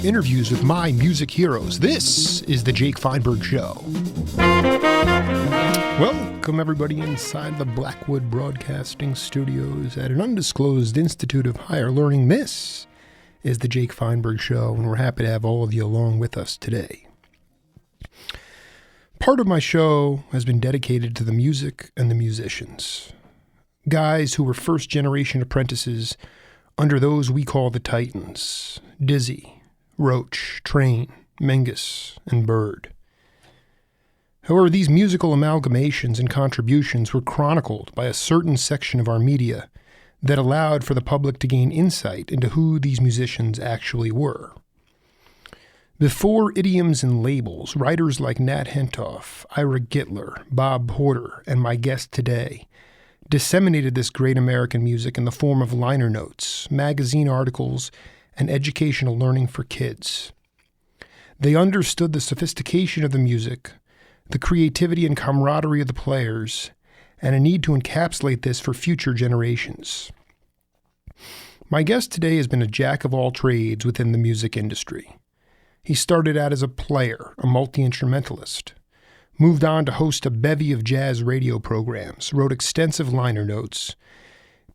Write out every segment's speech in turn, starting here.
interviews with my music heroes. This is the Jake Feinberg Show. Welcome, everybody, inside the Blackwood Broadcasting Studios at an undisclosed Institute of Higher Learning. This is the Jake Feinberg Show, and we're happy to have all of you along with us today. Part of my show has been dedicated to the music and the musicians. Guys who were first-generation apprentices under those we call the Titans: Dizzy, Roach, Train, Mingus, and Bird. However, these musical amalgamations and contributions were chronicled by a certain section of our media that allowed for the public to gain insight into who these musicians actually were. Before idioms and labels, writers like Nat Hentoff, Ira Gitler, Bob Porter, and my guest today disseminated this great American music in the form of liner notes, magazine articles, and educational learning for kids. They understood the sophistication of the music, the creativity and camaraderie of the players, and a need to encapsulate this for future generations. My guest today has been a jack of all trades within the music industry. He started out as a player, a multi-instrumentalist, moved on to host a bevy of jazz radio programs, wrote extensive liner notes,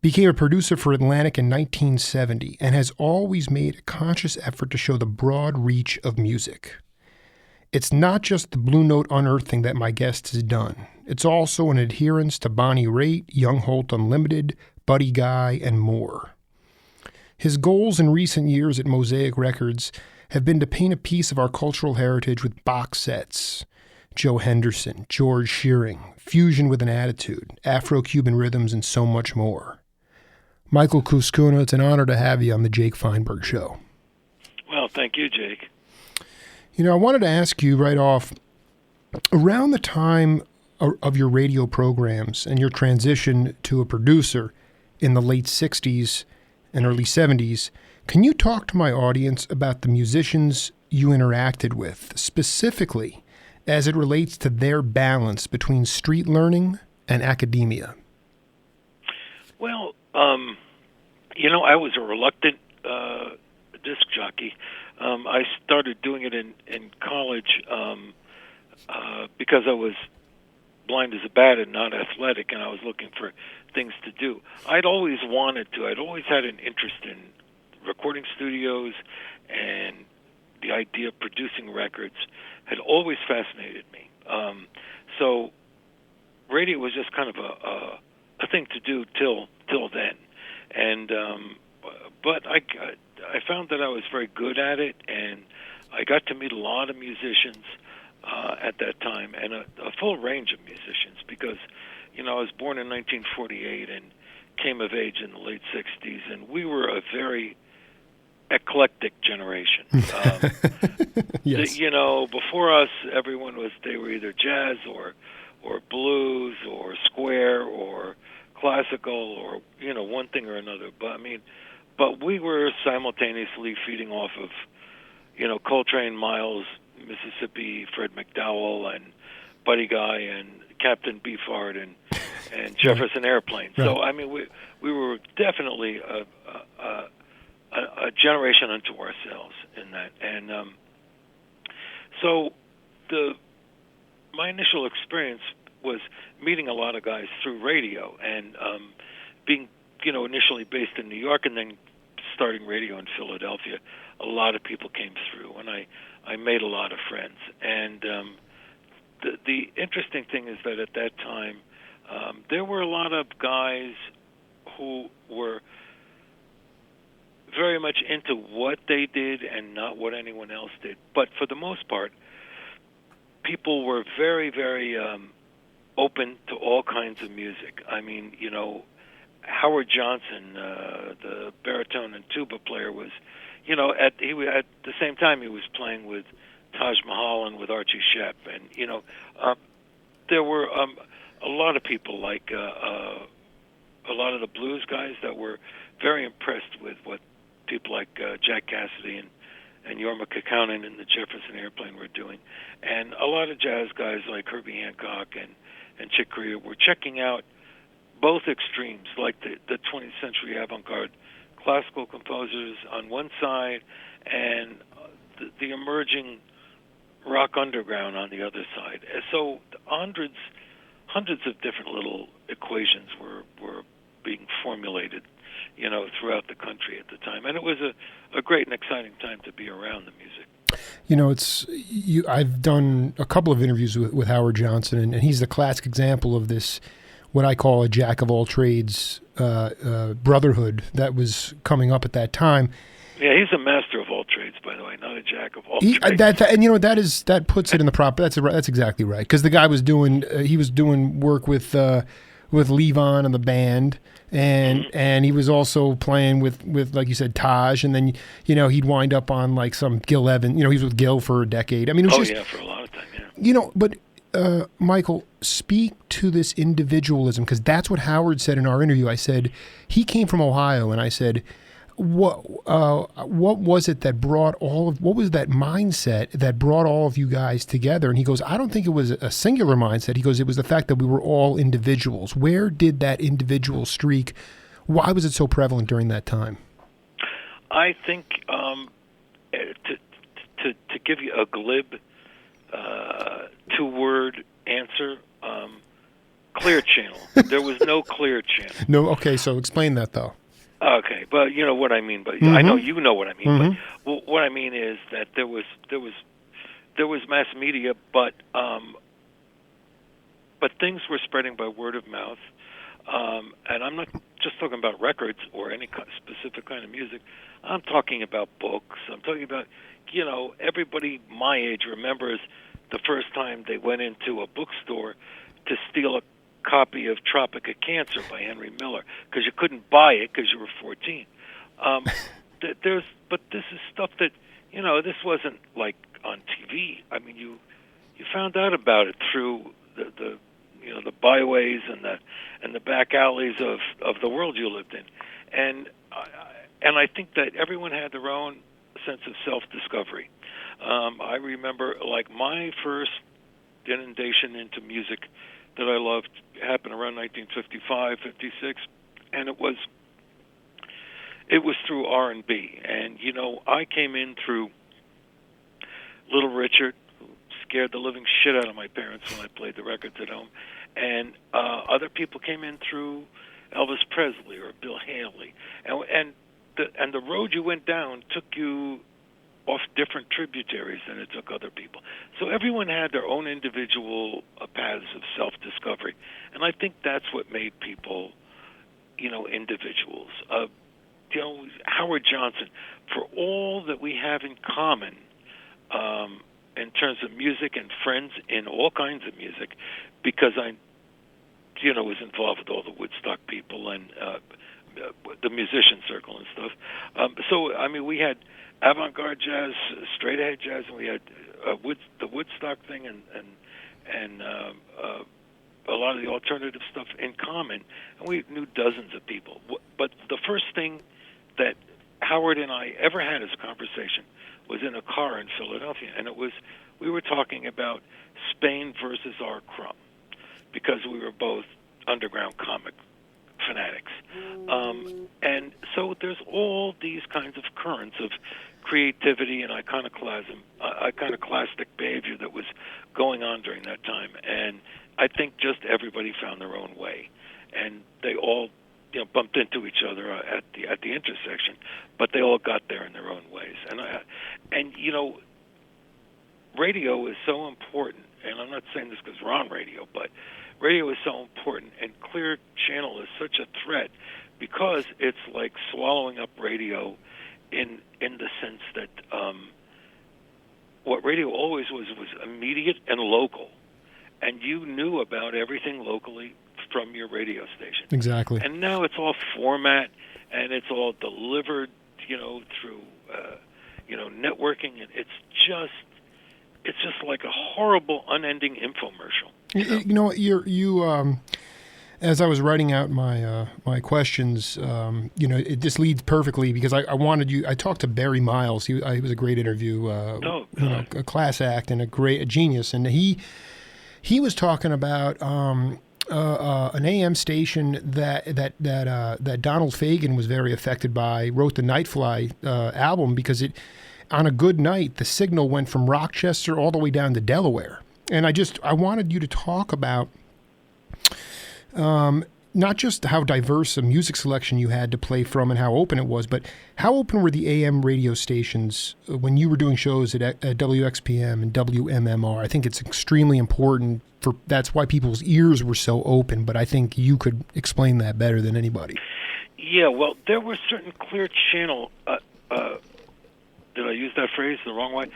became a producer for Atlantic in 1970, and has always made a conscious effort to show the broad reach of music. It's not just the Blue Note unearthing that my guest has done. It's also an adherence to Bonnie Raitt, Young Holt Unlimited, Buddy Guy, and more. His goals in recent years at Mosaic Records have been to paint a piece of our cultural heritage with box sets: Joe Henderson, George Shearing, Fusion with an Attitude, Afro-Cuban rhythms, and so much more. Michael Cuscuna, it's an honor to have you on the Jake Feinberg Show. Well, thank you, Jake. You know, I wanted to ask you right off, around the time of your radio programs and your transition to a producer in the late 60s and early 70s, can you talk to my audience about the musicians you interacted with, specifically as it relates to their balance between street learning and academia? Well, I was a reluctant disc jockey. I started doing it in college because I was blind as a bat and not athletic, and I was looking for things to do. I'd always wanted to. I'd always had an interest in recording studios, and the idea of producing records had always fascinated me. So radio was just kind of a thing to do till then. And but I found that I was very good at it, and I got to meet a lot of musicians at that time, and a full range of musicians, because I was born in 1948 and came of age in the late 60s, and we were a very eclectic generation. Yes. Before us, they were either jazz or blues or square or classical or one thing or another. But we were simultaneously feeding off of Coltrane, Miles, Mississippi, Fred McDowell, and Buddy Guy, and Captain Beefheart, and Jefferson Airplane. Right. So we were definitely a generation unto ourselves in that. And so my initial experience was meeting a lot of guys through radio, and being initially based in New York and then starting radio in Philadelphia. A lot of people came through, and I made a lot of friends. And the interesting thing is that at that time there were a lot of guys who were very much into what they did and not what anyone else did. But for the most part, people were very, very open to all kinds of music. Howard Johnson, the baritone and tuba player, was, at the same time he was playing with Taj Mahal and with Archie Shepp, and there were a lot of people, like a lot of the blues guys, that were very impressed with what people like Jack Cassidy and Jorma Kaukonen and the Jefferson Airplane were doing, and a lot of jazz guys like Herbie Hancock and Chick Corea were checking out both extremes, like the 20th century avant-garde classical composers on one side, and the emerging rock underground on the other side. And so hundreds of different little equations were being formulated, throughout the country at the time. And it was a great and exciting time to be around the music. I've done a couple of interviews with Howard Johnson, and he's the classic example of this, what I call a jack of all trades brotherhood that was coming up at that time. Yeah, he's a master of all trades, by the way, not a jack of all trades. That puts it in the proper. That's exactly right, because the guy was doing work with Levon and the band, and he was also playing with like you said, Taj, and then he'd wind up on like some Gil Evans. He was with Gil for a decade. I mean, it was for a lot of time. Yeah. But Michael, speak to this individualism, because that's what Howard said in our interview. I said he came from Ohio, and I said, what was it that brought what was that mindset that brought all of you guys together? And he goes, I don't think it was a singular mindset. He goes, it was the fact that we were all individuals. Where did that individual streak, why was it so prevalent during that time? I think to give you a glib two-word answer, Clear Channel. There was no Clear Channel. No. Okay, so explain that though. Okay, but you know what I mean. But I know you know what I mean. But what I mean is that there was mass media, but things were spreading by word of mouth. And I'm not just talking about records or any specific kind of music. I'm talking about books. I'm talking about everybody my age remembers the first time they went into a bookstore to steal a copy of Tropic of Cancer by Henry Miller, because you couldn't buy it because you were 14. But this is stuff that this wasn't like on TV. I mean, you found out about it through the byways and the back alleys of the world you lived in, and I think that everyone had their own sense of self-discovery. I remember like my first inundation into music that I loved happened around 1955, 56, and it was through R&B. And I came in through Little Richard, who scared the living shit out of my parents when I played the records at home, and other people came in through Elvis Presley or Bill Haley, and the road you went down took you off different tributaries than it took other people. So everyone had their own individual paths of self-discovery. And I think that's what made people, individuals. Howard Johnson, for all that we have in common in terms of music and friends in all kinds of music, because I, was involved with all the Woodstock people and the musician circle and stuff. So, I mean, we had avant-garde jazz, straight-ahead jazz, and we had the Woodstock thing and a lot of the alternative stuff in common, and we knew dozens of people. But the first thing that Howard and I ever had as a conversation was in a car in Philadelphia, and we were talking about Spain versus R. Crumb, because we were both underground comic fanatics. And so there's all these kinds of currents of creativity and iconoclastic behavior that was going on during that time. And I think just everybody found their own way. And they all bumped into each other at the intersection, but they all got there in their own ways. And radio is so important, and I'm not saying this because we're on radio, but radio is so important, and Clear Channel is such a threat because it's like swallowing up radio in the sense that what radio always was immediate and local, and you knew about everything locally from your radio station. Exactly. And now it's all format, and it's all delivered, through networking, and it's just like a horrible, unending infomercial. As I was writing out my questions, it just leads perfectly, because I wanted you. I talked to Barry Miles. He was a great interview. A class act and a genius, and he was talking about an AM station that Donald Fagen was very affected by. Wrote the Nightfly album because on a good night, the signal went from Rochester all the way down to Delaware. And I wanted you to talk about not just how diverse a music selection you had to play from and how open it was, but how open were the AM radio stations when you were doing shows at WXPM and WMMR? I think it's extremely important that's why people's ears were so open, but I think you could explain that better than anybody. Yeah, well, there were certain clear channel, did I use that phrase the wrong way?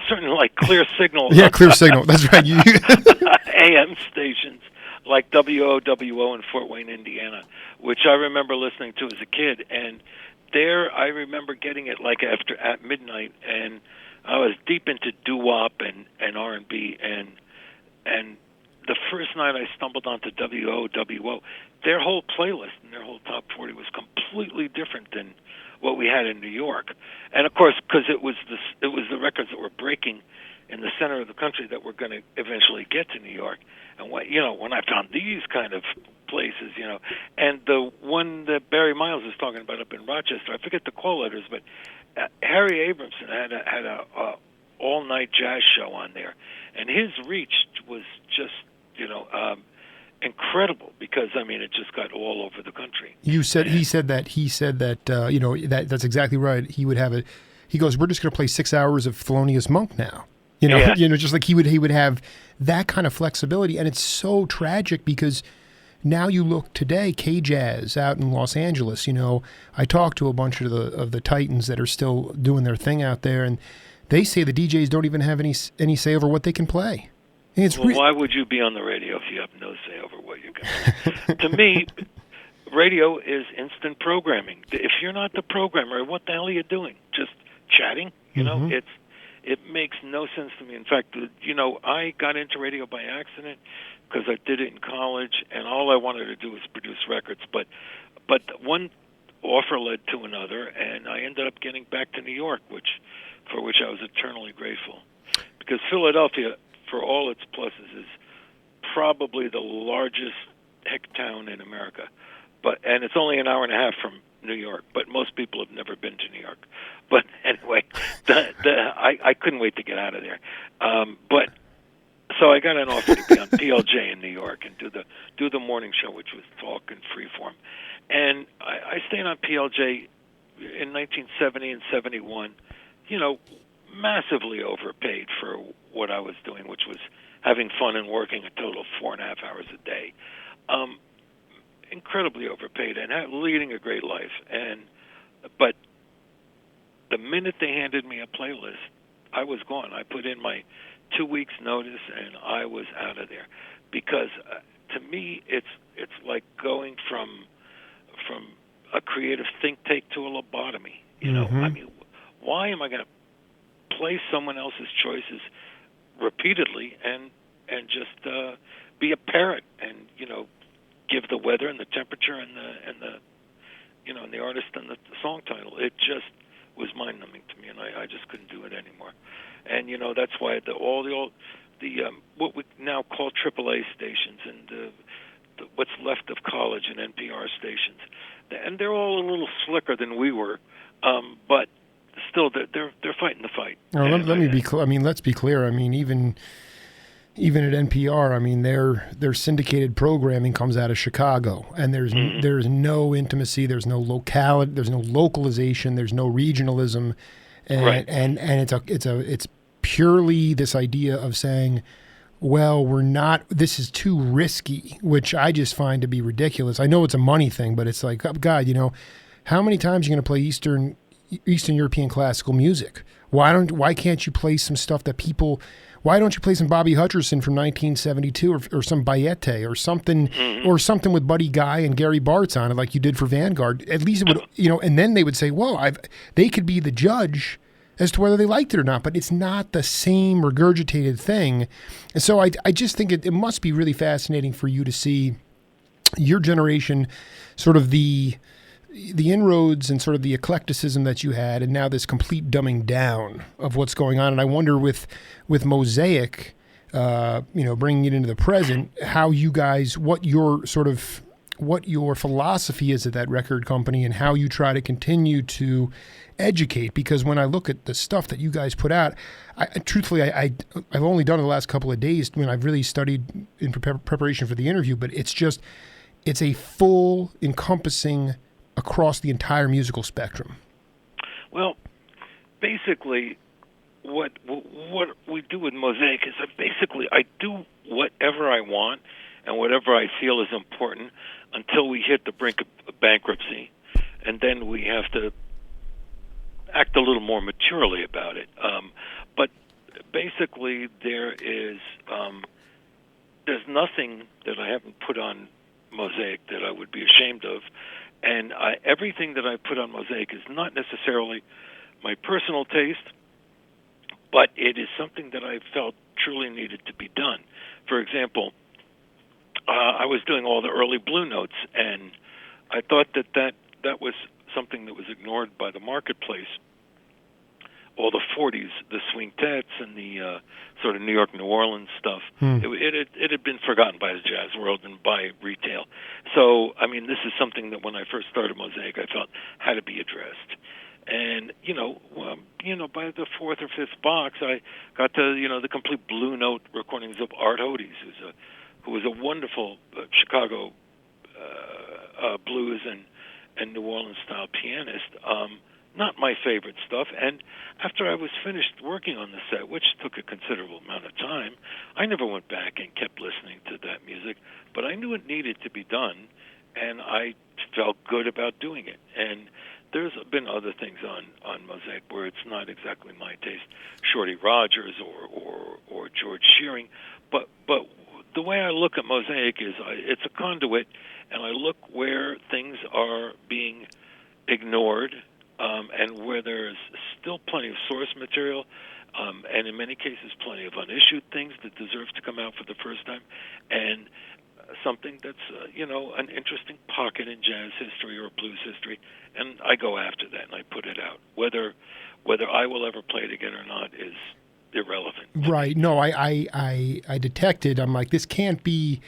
Certain, like, clear signal. Yeah, clear signal, that's right. AM stations, like WOWO in Fort Wayne, Indiana, which I remember listening to as a kid. And there I remember getting it, like, at midnight, and I was deep into doo-wop and R&B, and the first night I stumbled onto WOWO, their whole playlist and their whole top 40 was completely different than what we had in New York. And of course, because it was the records that were breaking in the center of the country that were going to eventually get to New York. And when I found these kind of places, and the one that Barry Miles was talking about up in Rochester, I forget the call letters, but Harry Abramson had a all-night jazz show on there, and his reach was just incredible, because it just got all over the country. He said that that's exactly right. He goes, we're just going to play 6 hours of Thelonious Monk now. Just like he would have that kind of flexibility. And it's so tragic because now you look today, K-Jazz out in Los Angeles, I talked to a bunch of the Titans that are still doing their thing out there, and they say the DJs don't even have any say over what they can play. Why would you be on the radio if you have no say over what you can? To me, radio is instant programming. If you're not the programmer, what the hell are you doing? Just chatting? It makes no sense to me. In fact, I got into radio by accident because I did it in college, and all I wanted to do was produce records. But one offer led to another, and I ended up getting back to New York, for which I was eternally grateful. Because Philadelphia, for all its pluses, is probably the largest hick town in America, and it's only an hour and a half from New York. But most people have never been to New York. But anyway, I couldn't wait to get out of there. So I got an offer to be on PLJ in New York and do the morning show, which was talk and freeform. And I stayed on PLJ in 1970 and 71. Massively overpaid for what I was doing, which was having fun and working a total of 4.5 hours a day. Incredibly overpaid and leading a great life. But the minute they handed me a playlist, I was gone. I put in my 2 weeks notice and I was out of there, because to me it's like going from a creative think tank to a lobotomy. Why am I going to play someone else's choices repeatedly and just be a parrot and give the weather and the temperature and the artist and the song title? It just was mind numbing to me, and I just couldn't do it anymore. And that's why all the what we now call AAA stations and what's left of college and NPR stations, and they're all a little slicker than we were, but still, they're fighting the fight. Oh, let me be clear. Let's be clear. Even at NPR, their syndicated programming comes out of Chicago, and there's no intimacy, there's no locality, there's no localization, there's no regionalism, and right. and it's purely this idea of saying, well, we're not. This is too risky, which I just find to be ridiculous. I know it's a money thing, but it's like, God, how many times are you going to play Eastern European classical music? Why can't you play some stuff that people? Why don't you play some Bobby Hutcherson from 1972 or some Bayete or something with Buddy Guy and Gary Bartz on it, like you did for Vanguard? At least it would, and then they would say, well, they could be the judge as to whether they liked it or not, but it's not the same regurgitated thing. And so I just think it must be really fascinating for you to see your generation, sort of the inroads and sort of the eclecticism that you had, and now this complete dumbing down of what's going on. And I wonder with Mosaic, bringing it into the present, how you guys, what your what your philosophy is at that record company and how you try to continue to educate. Because when I look at the stuff that you guys put out, I've only done it the last couple of days when I've really studied in preparation for the interview, but it's a full encompassing across the entire musical spectrum. Well, basically, what we do with Mosaic is I do whatever I want and whatever I feel is important until we hit the brink of bankruptcy, and then we have to act a little more maturely about it. But basically, there's nothing that I haven't put on Mosaic that I would be ashamed of, and everything that I put on Mosaic is not necessarily my personal taste, but it is something that I felt truly needed to be done. For example, I was doing all the early Blue Notes, and I thought that was something that was ignored by the marketplace. All the 40s, the swing-tets and the sort of New York, New Orleans stuff, it had been forgotten by the jazz world and by retail. So, I mean, this is something that when I first started Mosaic, I felt had to be addressed. And by the fourth or fifth box, I got to the complete Blue Note recordings of Art Hodes, who was a wonderful Chicago blues and New Orleans style pianist. Not my favorite stuff. And after I was finished working on the set, which took a considerable amount of time, I never went back and kept listening to that music. But I knew it needed to be done, and I felt good about doing it. And there's been other things on Mosaic where it's not exactly my taste, Shorty Rogers or George Shearing, but the way I look at Mosaic is it's a conduit, and I look where things are being ignored, and where there's still plenty of source material, and in many cases plenty of unissued things that deserve to come out for the first time, and something that's an interesting pocket in jazz history or blues history, and I go after that and I put it out. Whether I will ever play it again or not is irrelevant. Right. No, I detected. I'm like, this can't be.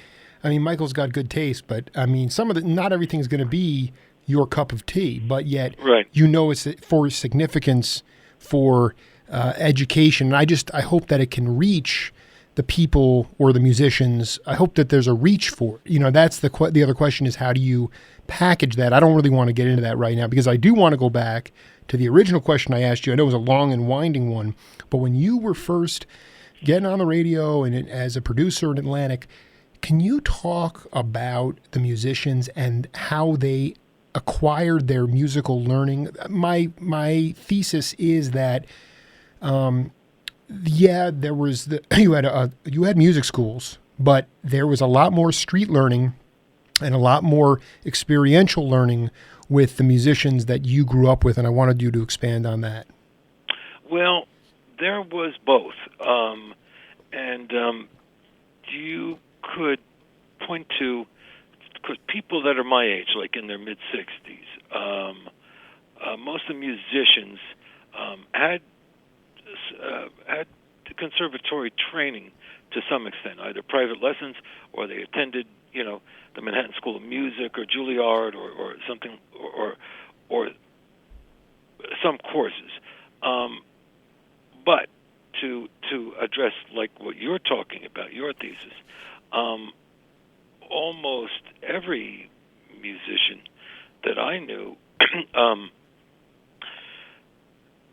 I mean, Michael's got good taste, but I mean, not everything's going to be your cup of tea, but yet right. It's for significance for education. And I hope that it can reach the people or the musicians. I hope that there's a reach for it. That's the other question is, how do you package that? I don't really want to get into that right now because I do want to go back to the original question I asked you. I know it was a long and winding one, but when you were first getting on the radio and as a producer in Atlantic, can you talk about the musicians and how they acquired their musical learning? My thesis is that there was you had music schools, but there was a lot more street learning and a lot more experiential learning with the musicians that you grew up with, and I wanted you to expand on that. Well, there was both, and you could point to people that are my age, like in their mid-60s. Most of the musicians had conservatory training to some extent, either private lessons or they attended, the Manhattan School of Music or Juilliard or something or some courses. But to address like what you're talking about, your thesis, almost every musician that I knew,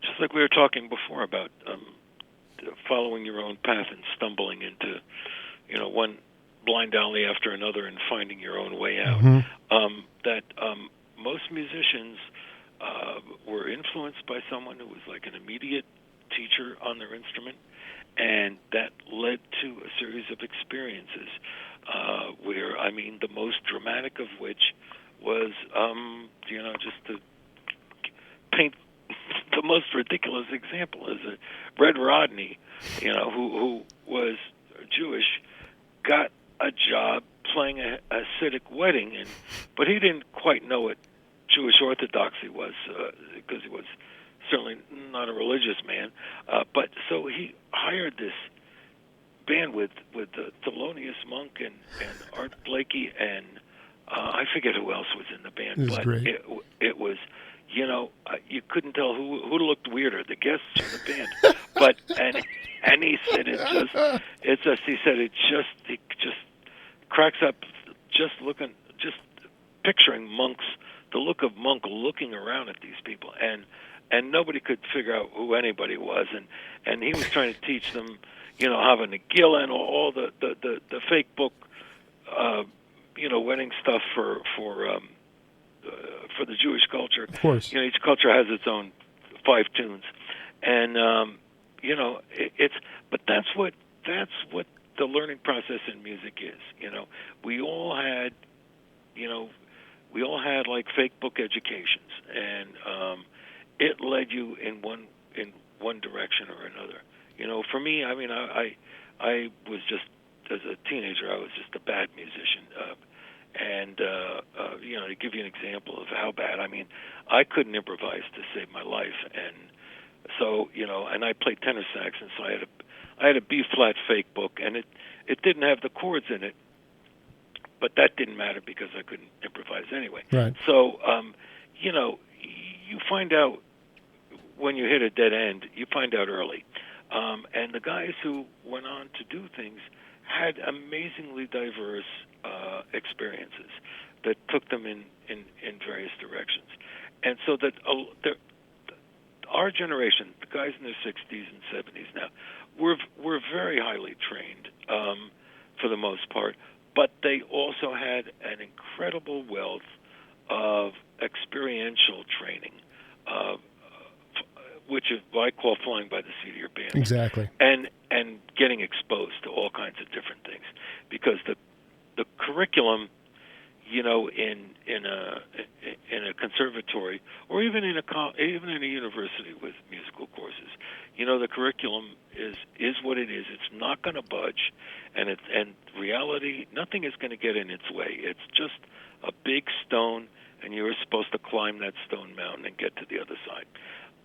just like we were talking before about following your own path and stumbling into, one blind alley after another and finding your own way out, that most musicians were influenced by someone who was like an immediate teacher on their instrument, and that led to a series of experiences where, the most dramatic of which was, just to paint the most ridiculous example is that Red Rodney, who was Jewish, got a job playing a Hasidic wedding, but he didn't quite know what Jewish orthodoxy was because he was certainly not a religious man. But so he hired this band with Thelonious Monk and Art Blakey and I forget who else was in the band, This is but great. it was, you couldn't tell who looked weirder, the guests or the band. But and he said it just cracks up just picturing monks, the look of monk looking around at these people, and nobody could figure out who anybody was, and he was trying to teach them, having a Nagila and all the fake book, wedding stuff for the Jewish culture. Of course. Each culture has its own 5 tunes, and but that's what the learning process in music is. We all had like fake book educations, and it led you in one direction or another. For me, I mean, I was just, as a teenager, I was just a bad musician. To give you an example of how bad, I mean, I couldn't improvise to save my life, and so and I played tenor sax, and so I had a B flat fake book, and it didn't have the chords in it, but that didn't matter because I couldn't improvise anyway. Right. So you find out when you hit a dead end, you find out early, and the guys who went on to do things had amazingly diverse experiences that took them in various directions. And so that our generation, the guys in their 60s and 70s now, were very highly trained for the most part, but they also had an incredible wealth of experiential training, which is what I call flying by the seat of your pants. Exactly. And getting exposed to all kinds of different things, because the curriculum, in a conservatory or even in a university with musical courses, the curriculum is what it is. It's not going to budge, and reality, nothing is going to get in its way. It's just a big stone, and you're supposed to climb that stone mountain and get to the other side.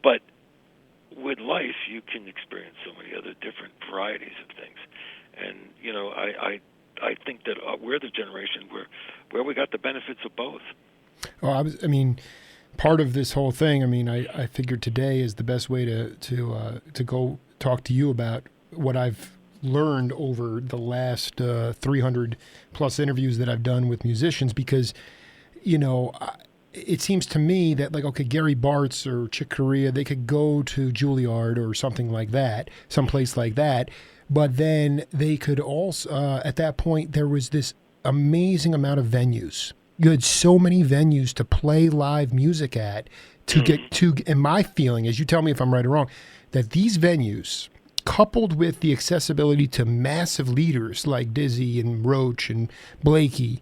But with life, you can experience so many other different varieties of things, and I think that we're the generation where we got the benefits of both. Well, part of this whole thing, I figured today is the best way to go talk to you about what I've learned over the last 300 plus interviews that I've done with musicians, because it seems to me that, like, okay, Gary Bartz or Chick Corea, they could go to Juilliard or something like that, someplace like that. But then they could also, at that point, there was this amazing amount of venues. You had so many venues to play live music at, to get to, and my feeling is, you tell me if I'm right or wrong, that these venues, coupled with the accessibility to massive leaders like Dizzy and Roach and Blakey,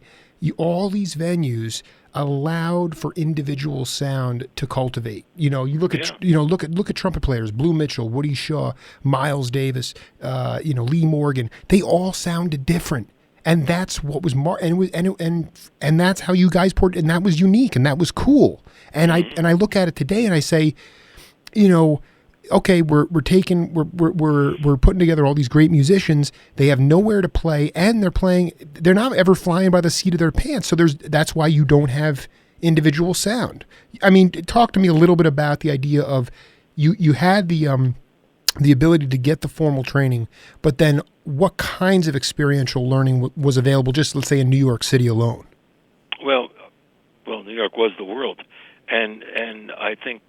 all these venues allowed for individual sound to cultivate. You look at look at trumpet players: Blue Mitchell, Woody Shaw, Miles Davis, Lee Morgan. They all sounded different, and that's what was and that's how you guys poured, and that was unique, and that was cool. And I look at it today, and I say, okay, we're putting together all these great musicians. They have nowhere to play, and they're not ever flying by the seat of their pants. So that's why you don't have individual sound. Talk to me a little bit about the idea of you had the ability to get the formal training, but then what kinds of experiential learning was available, just let's say in New York City alone? Well, New York was the world, and I think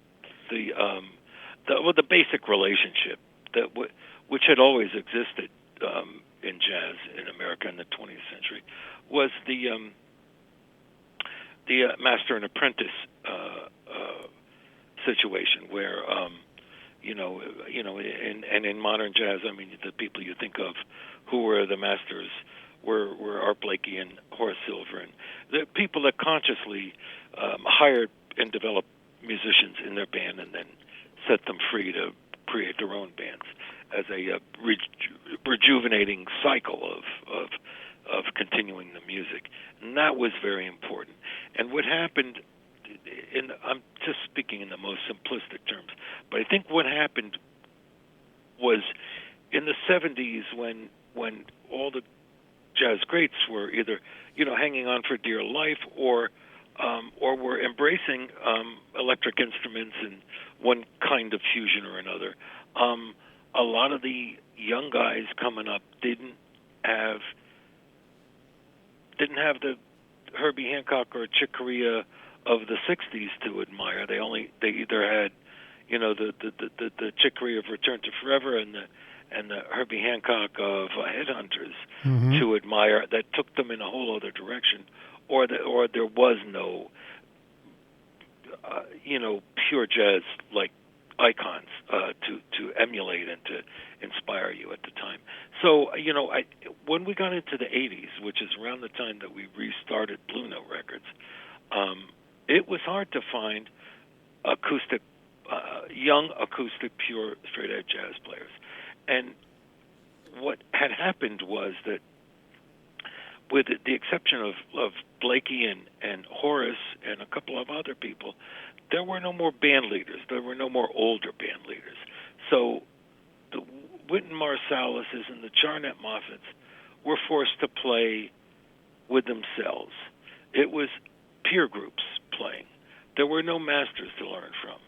the basic relationship which had always existed in jazz in America in the 20th century was the master and apprentice situation, where and in modern jazz, the people you think of who were the masters were Art Blakey and Horace Silver, and the people that consciously hired and developed musicians in their band and then set them free to create their own bands as a rejuvenating cycle of continuing the music. And that was very important. And what happened, I'm just speaking in the most simplistic terms, but I think what happened was in the 70s when all the jazz greats were either, hanging on for dear life or were embracing electric instruments and one kind of fusion or another. A lot of the young guys coming up didn't have the Herbie Hancock or Chick Corea of the '60s to admire. They either had, the Chick Corea of Return to Forever and the Herbie Hancock of Headhunters to admire that took them in a whole other direction, or there was no, pure jazz like icons to emulate and to inspire you at the time. So, when we got into the '80s, which is around the time that we restarted Blue Note Records, it was hard to find acoustic, young acoustic, pure straight-edge jazz players. And what had happened was that, with the exception of Blakey and Horace and a couple of other people, there were no more band leaders. There were no more older band leaders. So the Wynton Marsalises and the Charnet Moffats were forced to play with themselves. It was peer groups playing. There were no masters to learn from.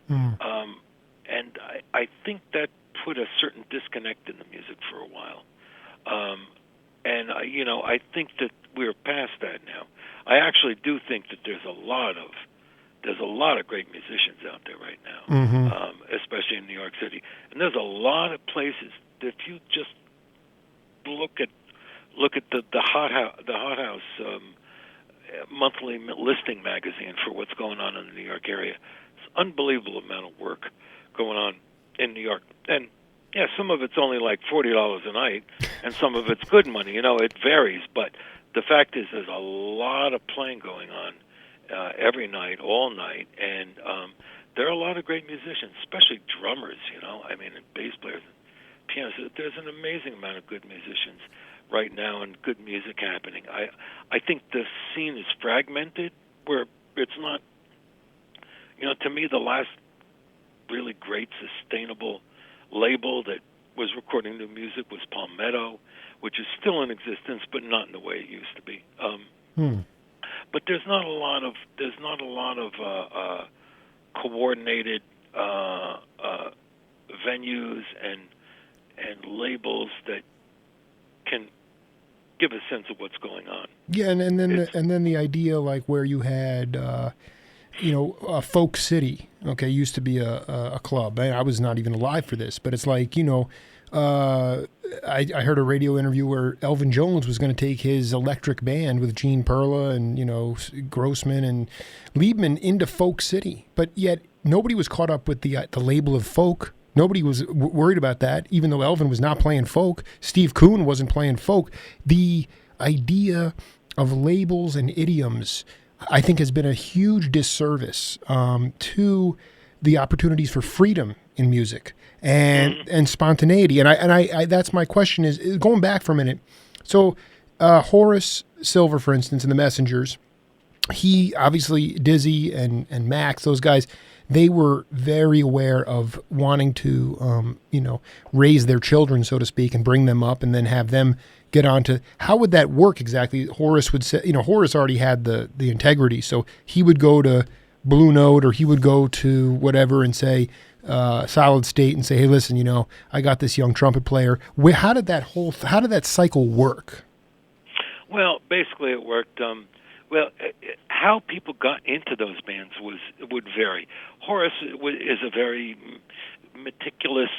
And I think that put a certain disconnect in the music for a while. And I think that we're past that now. I actually do think that there's a lot of great musicians out there right now, especially in New York City. And there's a lot of places that if you just look at the Hot House monthly listing magazine for what's going on in the New York area. It's an unbelievable amount of work going on in New York. And yeah, some of it's only like $40 a night, and some of it's good money. It varies. But the fact is, there's a lot of playing going on every night, all night, and there are a lot of great musicians, especially drummers. And bass players, and pianists. There's an amazing amount of good musicians right now and good music happening. I think the scene is fragmented, where it's not. To me, the last really great sustainable label that was recording new music was Palmetto, which is still in existence, but not in the way it used to be. But there's not a lot of coordinated venues and labels that can give a sense of what's going on. Yeah, and then the idea, like, where you had a Folk City, okay, used to be a club. I was not even alive for this, but it's like, I heard a radio interview where Elvin Jones was going to take his electric band with Gene Perla and, Grossman and Liebman into Folk City. But yet nobody was caught up with the label of folk. Nobody was worried about that, even though Elvin was not playing folk. Steve Kuhn wasn't playing folk. The idea of labels and idioms, I think, has been a huge disservice to the opportunities for freedom in music and spontaneity. And I that's my question, is going back for a minute. So Horace Silver, for instance, in the Messengers, he obviously, Dizzy and Max, those guys, they were very aware of wanting to raise their children, so to speak, and bring them up and then have them get on to, how would that work exactly? Horace would say, Horace already had the integrity, so he would go to Blue Note, or he would go to whatever and say, Solid State, and say, hey, listen, I got this young trumpet player. How did that cycle work? Well, basically it worked. How people got into those bands would vary. Horace is a very meticulous,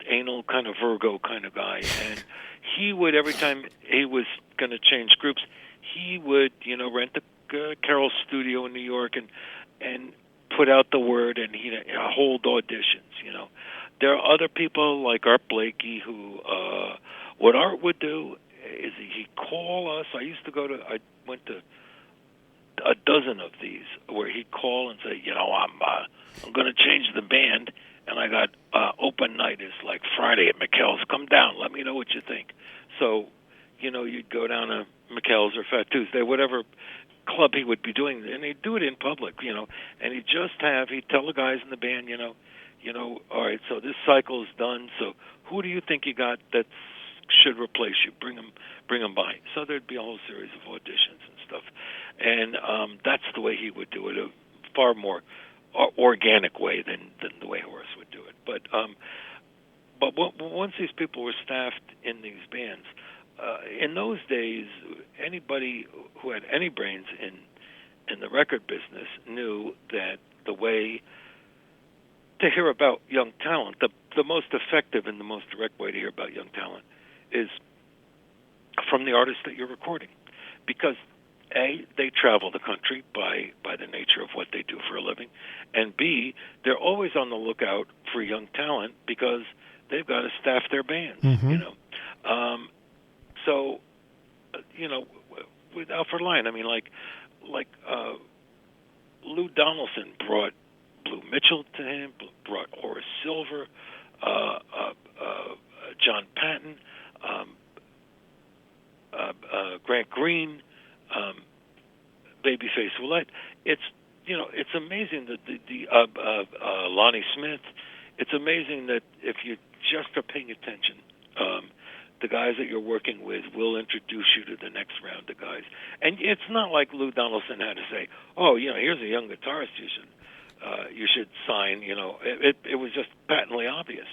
anal kind of Virgo kind of guy, and he would, every time he was going to change groups, he would rent the Carroll studio in New York and put out the word, and he'd hold auditions. There are other people like Art Blakey who what Art would do is he'd call us. I went to a dozen of these where he'd call and say, I'm going to change the band, and I got open night is like Friday at McKell's. Come down, let me know what you think. So, you'd go down to McKell's or Fat Tuesday, whatever club he would be doing, and he'd do it in public, and he'd tell the guys in the band, all right, so this cycle is done, so who do you think you got that's should replace you. Bring them by. So there'd be a whole series of auditions and stuff, and that's the way he would do it. A far more organic way than the way Horace would do it. But once these people were staffed in these bands, in those days, anybody who had any brains in the record business knew that the way to hear about young talent, the most effective and the most direct way to hear about young talent is from the artists that you're recording. Because A, they travel the country by the nature of what they do for a living, and B, they're always on the lookout for young talent because they've got to staff their bands, you know. So, you know, with Alfred Lion, I mean, like Lou Donaldson brought Blue Mitchell to him, brought Horace Silver, John Patton, Grant Green, Babyface Willette. It's, you know, it's amazing that Lonnie Smith. It's amazing that if you just are paying attention, the guys that you're working with will introduce you to the next round of guys. And it's not like Lou Donaldson had to say, "Oh, you know, here's a young guitarist you should sign." You know, it was just patently obvious.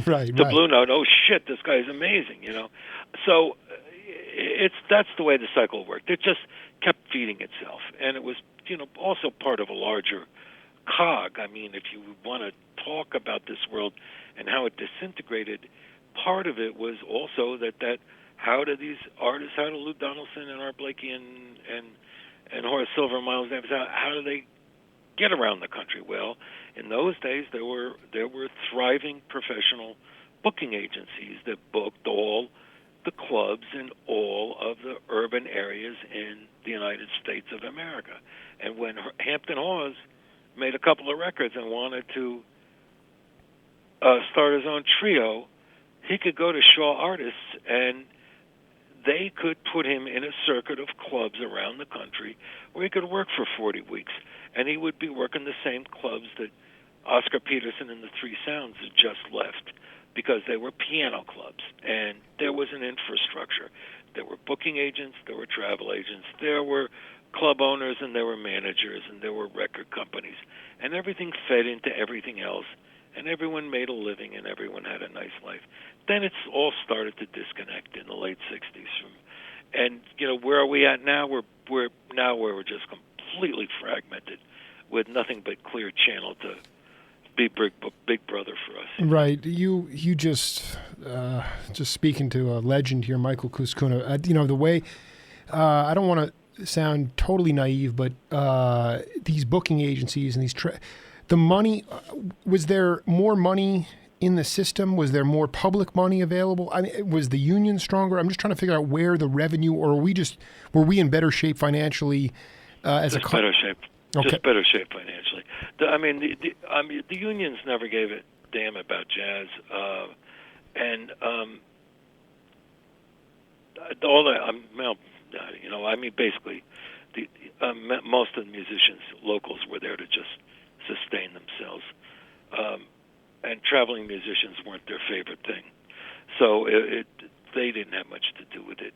Right. The Blue Note, oh shit, this guy's amazing. You know, so that's the way the cycle worked. It just kept feeding itself, and it was, you know, also part of a larger cog. I mean, if you want to talk about this world and how it disintegrated, part of it was also that how do these artists, how do Lou Donaldson and Art Blakey and Horace Silver and Miles Davis, how do they get around the country? Well, in those days there were thriving professional booking agencies that booked all the clubs in all of the urban areas in the United States of America. And when Hampton Hawes made a couple of records and wanted to start his own trio, he could go to Shaw Artists and they could put him in a circuit of clubs around the country where he could work for 40 weeks. And he would be working the same clubs that Oscar Peterson and the Three Sounds had just left, because they were piano clubs, and there was an infrastructure. There were booking agents, there were travel agents, there were club owners, and there were managers, and there were record companies. And everything fed into everything else, and everyone made a living, and everyone had a nice life. Then it's all started to disconnect in the late 60s. And, you know, where are we at now? We're now where we're just completely fragmented with nothing but clear channel to be big brother for us. Right. You just speaking to a legend here, Michael Cuscuna. You know, the way I don't want to sound totally naive, but these booking agencies and the money, was there more money in the system? Was there more public money available? I mean, was the union stronger? I'm just trying to figure out where the revenue, or were we in better shape financially as just a better shape. Okay. Just better shape financially. The unions never gave a damn about jazz, and all that. You know, I mean, basically, most of the musicians, locals, were there to just sustain themselves, and traveling musicians weren't their favorite thing, so they didn't have much to do with it.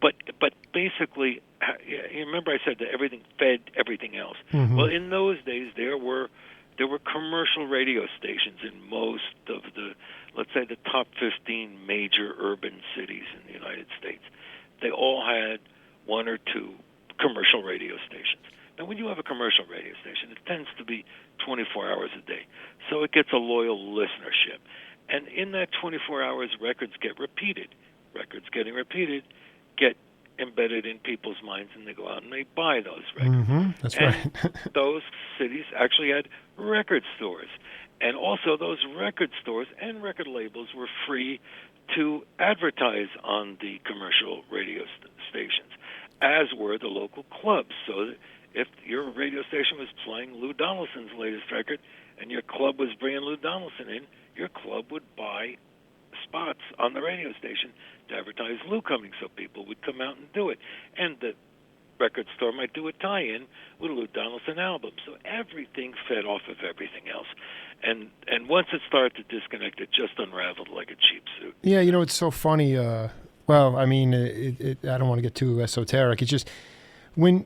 But basically, you remember I said that everything fed everything else. Mm-hmm. Well, in those days, there were commercial radio stations in most of the, let's say, the top 15 major urban cities in the United States. They all had one or two commercial radio stations. Now, when you have a commercial radio station, it tends to be 24 hours a day, so it gets a loyal listenership. And in that 24 hours, records get repeated. Records getting repeated get embedded in people's minds, and they go out and they buy those records. Mm-hmm. That's and right. those cities actually had record stores. And also those record stores and record labels were free to advertise on the commercial radio stations, as were the local clubs. So that if your radio station was playing Lou Donaldson's latest record and your club was bringing Lou Donaldson in, your club would buy spots on the radio station to advertise Lou coming, so people would come out and do it. And the record store might do a tie-in with a Lou Donaldson album. So everything fed off of everything else. And once it started to disconnect, it just unraveled like a cheap suit. Yeah, you know, it's so funny. Well, I mean, I don't want to get too esoteric. It's just when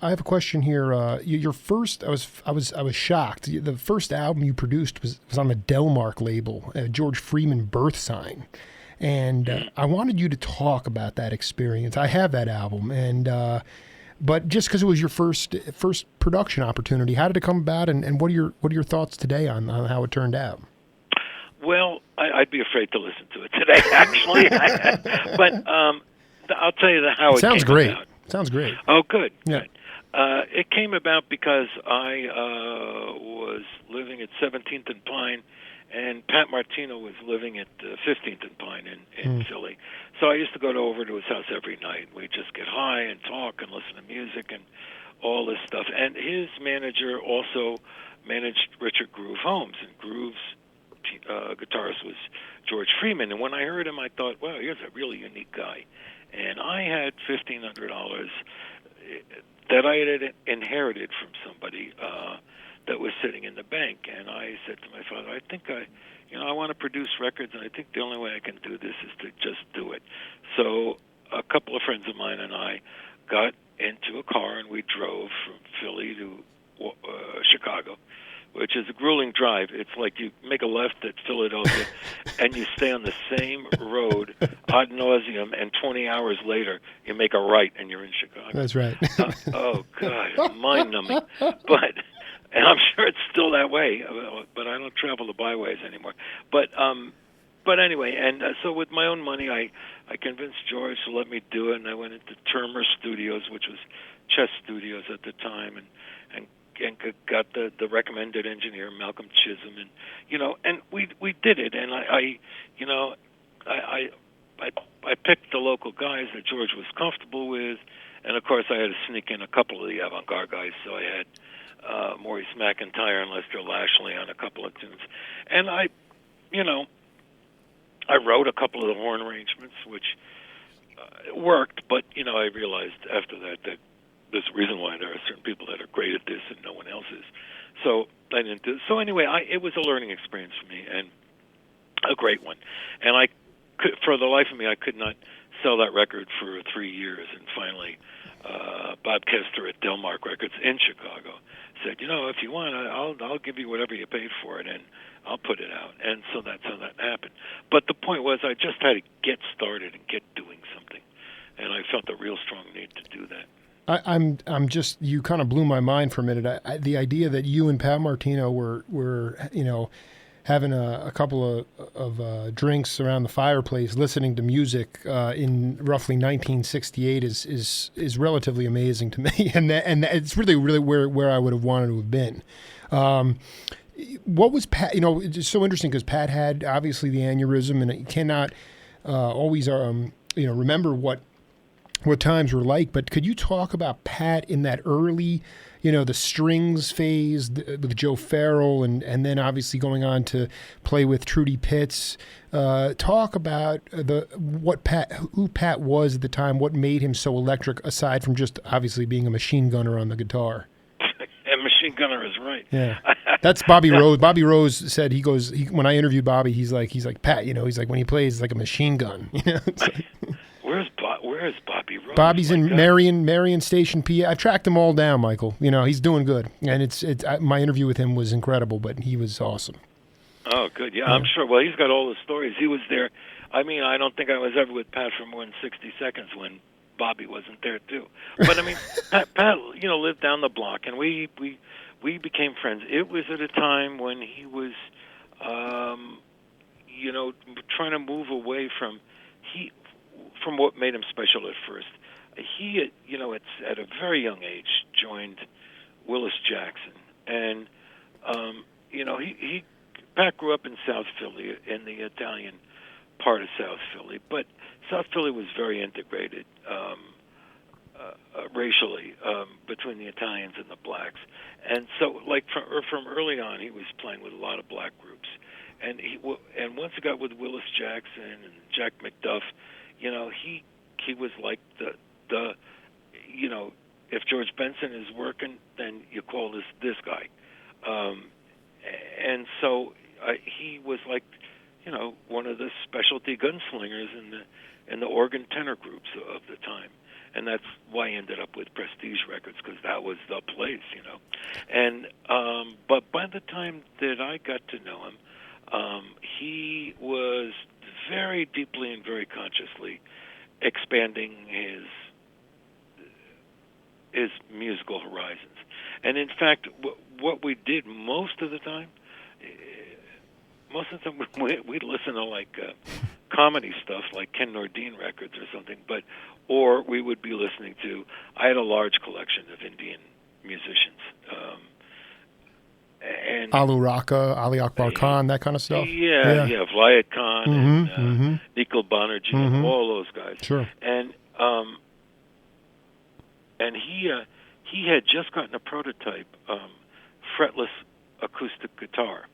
I have a question here. Your first, I was shocked. The first album you produced was on the Delmark label, George Freeman Birth Sign, and I wanted you to talk about that experience. I have that album, and but just because it was your first production opportunity, how did it come about, and what are your thoughts today on how it turned out? Well, I'd be afraid to listen to it today, actually. But I'll tell you how it Sounds came great. about. Sounds great. Oh, good. Yeah. Good. It came about because I was living at 17th and Pine, and Pat Martino was living at 15th and Pine in Philly. So I used to go over to his house every night. We'd just get high and talk and listen to music and all this stuff. And his manager also managed Richard Groove Holmes, and Groove's guitarist was George Freeman. And when I heard him, I thought, wow, here's a really unique guy. And I had $1,500 that I had inherited from somebody that was sitting in the bank. And I said to my father, I think I want to produce records, and I think the only way I can do this is to just do it. So a couple of friends of mine and I got into a car, and we drove from Philly to Chicago, which is a grueling drive. It's like you make a left at Philadelphia, and you stay on the same road ad nauseum, and 20 hours later, you make a right, and you're in Chicago. That's right. Oh, God, mind-numbing. And I'm sure it's still that way, but I don't travel the byways anymore. But anyway, and so with my own money, I convinced George to let me do it, and I went into Termer Studios, which was Chess Studios at the time, and got the recommended engineer, Malcolm Chisholm, and we did it, and I picked the local guys that George was comfortable with, and of course I had to sneak in a couple of the avant-garde guys, so I had Maurice McIntyre and Lester Lashley on a couple of tunes, and I wrote a couple of the horn arrangements, which worked, but I realized after that there's a reason why there are certain people that are great at this and no one else is. So I didn't do. So anyway, it was a learning experience for me, and a great one. And I could, for the life of me, I could not sell that record for 3 years. And finally, Bob Kester at Delmark Records in Chicago said, if you want, I'll give you whatever you paid for it, and I'll put it out. And so that's how that happened. But the point was, I just had to get started and get doing something, and I felt a real strong need to do that. I'm just, you kind of blew my mind for a minute. The idea that you and Pat Martino were having a couple of drinks around the fireplace, listening to music in roughly 1968 is relatively amazing to me, and it's really where I would have wanted to have been. What was Pat? It's so interesting because Pat had obviously the aneurysm, and you cannot always remember what times were like, but could you talk about Pat in that early, the strings phase with Joe Farrell, and then obviously going on to play with Trudy Pitts? Talk about who Pat was at the time, what made him so electric, aside from just obviously being a machine gunner on the guitar. And machine gunner is right. Yeah, that's Bobby Rose. Bobby Rose said when I interviewed Bobby, he's like Pat, he's like when he plays it's like a machine gun. Where's Bobby Rose? Bobby's in Marion Station, PA. I've tracked them all down, Michael. He's doing good, and my interview with him was incredible. But he was awesome. Oh, good. Yeah, I'm sure. Well, he's got all the stories. He was there. I mean, I don't think I was ever with Pat for more than 60 seconds when Bobby wasn't there too. But I mean, Pat, lived down the block, and we became friends. It was at a time when he was, trying to move away from what made him special at first. He, at a very young age, joined Willis Jackson, and Pat grew up in South Philly, in the Italian part of South Philly, but South Philly was very integrated racially between the Italians and the blacks, and so from early on, he was playing with a lot of black groups, and once he got with Willis Jackson and Jack McDuff, he was like the if George Benson is working, then you call this guy, and so he was like one of the special specialty gunslingers and the organ tenor groups of the time. And that's why I ended up with Prestige Records, because that was the place, you know. And but by the time that I got to know him, he was very deeply and very consciously expanding his musical horizons. And in fact, what we did most of the time, we'd listen to like comedy stuff, like Ken Nordine records or something, or we would be listening to. I had a large collection of Indian musicians, and Alu Raka, Ali Akbar Khan, that kind of stuff. Yeah, Vilayat Khan and Nikhil Banerjee, and all those guys. Sure. And he had just gotten a prototype fretless acoustic guitar.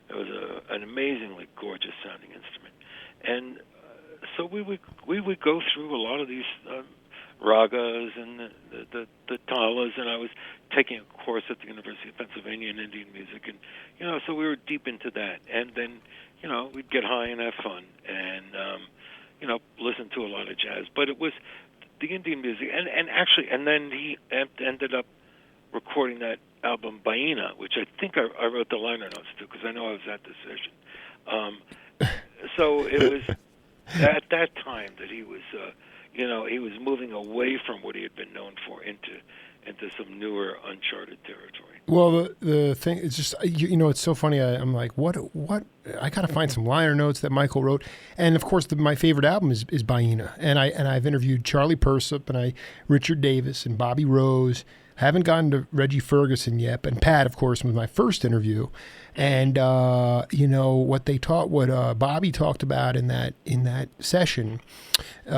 It was an amazingly gorgeous sounding instrument, and so we would go through a lot of these ragas and the talas, and I was taking a course at the University of Pennsylvania in Indian music, and so we were deep into that, and then we'd get high and have fun, and listen to a lot of jazz, but it was the Indian music, and then he ended up recording that album Baina, which I think I wrote the liner notes to, because I know I was at the session. So it was at that time that he was, he was moving away from what he had been known for into some newer, uncharted territory. Well, the thing is just, it's so funny. I'm like, what? I got to find some liner notes that Michael wrote. And of course, my favorite album is Baina. And I've interviewed Charlie Persip and Richard Davis and Bobby Rose. Haven't gotten to Reggie Ferguson yet, and Pat, of course, was my first interview. And what Bobby talked about in that session,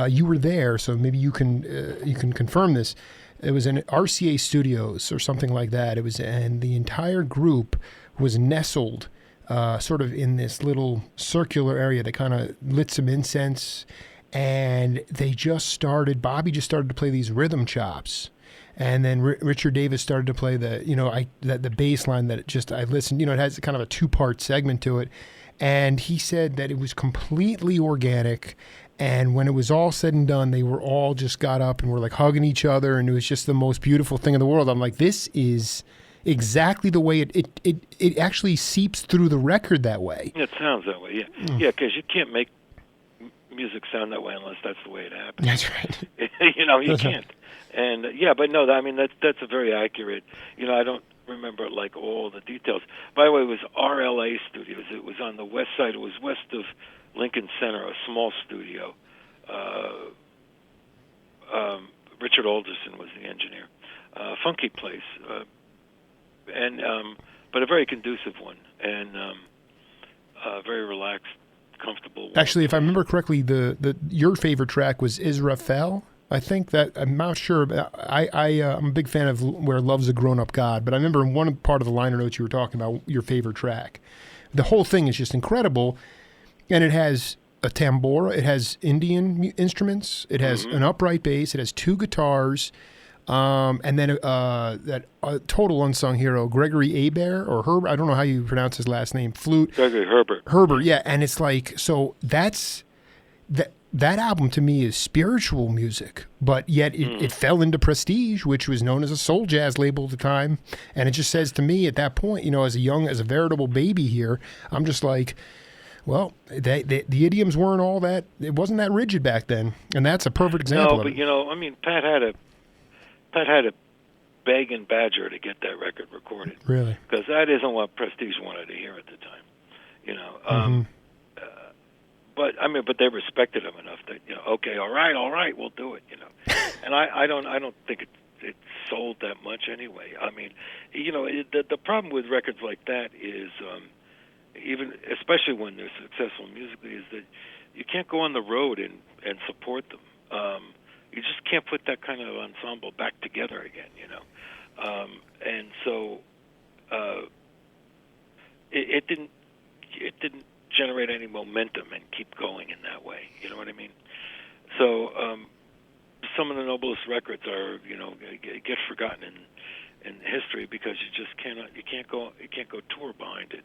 you were there, so maybe you can confirm this. It was in RCA Studios or something like that. And the entire group was nestled sort of in this little circular area. They kind of lit some incense, and Bobby just started to play these rhythm chops. And then Richard Davis started to play the bass line that I listened, it has kind of a 2-part segment to it. And he said that it was completely organic. And when it was all said and done, they were all just got up and were like hugging each other. And it was just the most beautiful thing in the world. I'm like, this is exactly the way it actually seeps through the record that way. It sounds that way, yeah. Yeah, because you can't make music sound that way unless that's the way it happens. That's right. You can't. And but no, I mean that's a very accurate. I don't remember like all the details. By the way, it was RLA Studios. It was on the west side. It was west of Lincoln Center, a small studio. Richard Alderson was the engineer. Funky place, but a very conducive one, and very relaxed, comfortable one. Actually, if I remember correctly, your favorite track was Israfel. I think that, I'm not sure, but I'm a big fan of Where Love's a Grown-Up God, but I remember in one part of the liner notes you were talking about your favorite track. The whole thing is just incredible, and it has a tambora, it has Indian instruments, it has an upright bass, it has 2 guitars, and then that total unsung hero, Gregory Hebert, or Herbert, I don't know how you pronounce his last name, flute. Gregory Herbert. Herbert, yeah, and it's like, so that album to me is spiritual music, but yet it fell into Prestige, which was known as a soul jazz label at the time. And it just says to me at that point, as a veritable baby here, I'm just like, well, the idioms weren't all that, it wasn't that rigid back then. And that's a perfect example of it. No, but Pat had a beg and badger to get that record recorded. Really? Because that isn't what Prestige wanted to hear at the time, But they respected him enough that okay, all right, we'll do it, And I don't think it sold that much anyway. I mean, the problem with records like that is even especially when they're successful musically is that you can't go on the road and support them. You just can't put that kind of ensemble back together again, and so it didn't generate any momentum and keep going in that way. You know what I mean? So some of the noblest records are get forgotten in history because you just can't go tour behind it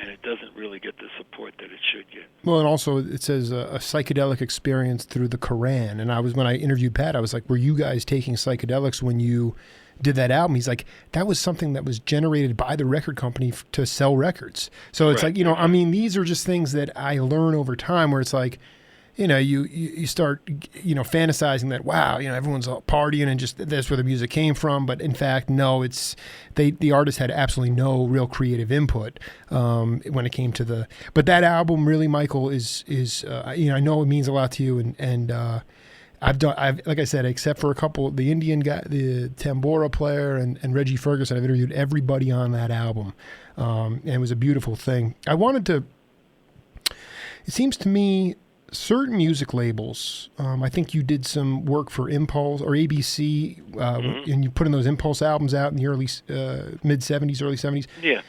and it doesn't really get the support that it should get. Well, and also it says a psychedelic experience through the Quran. And when I interviewed Pat, I was like, were you guys taking psychedelics when you did that album? He's like, that was something that was generated by the record company to sell records. So it's like, I mean, these are just things that I learn over time where it's like, you start, fantasizing that, wow, everyone's all partying and just that's where the music came from. But in fact, no, the artist had absolutely no real creative input when it came to but that album really, Michael, is I know it means a lot to you. And I've like I said, except for a couple, the Indian guy, the tambora player and Reggie Ferguson, I've interviewed everybody on that album. And it was a beautiful thing. it seems to me, certain music labels, I think you did some work for Impulse or ABC, and you put in those Impulse albums out in the early mid-'70s, early '70s. Yeah.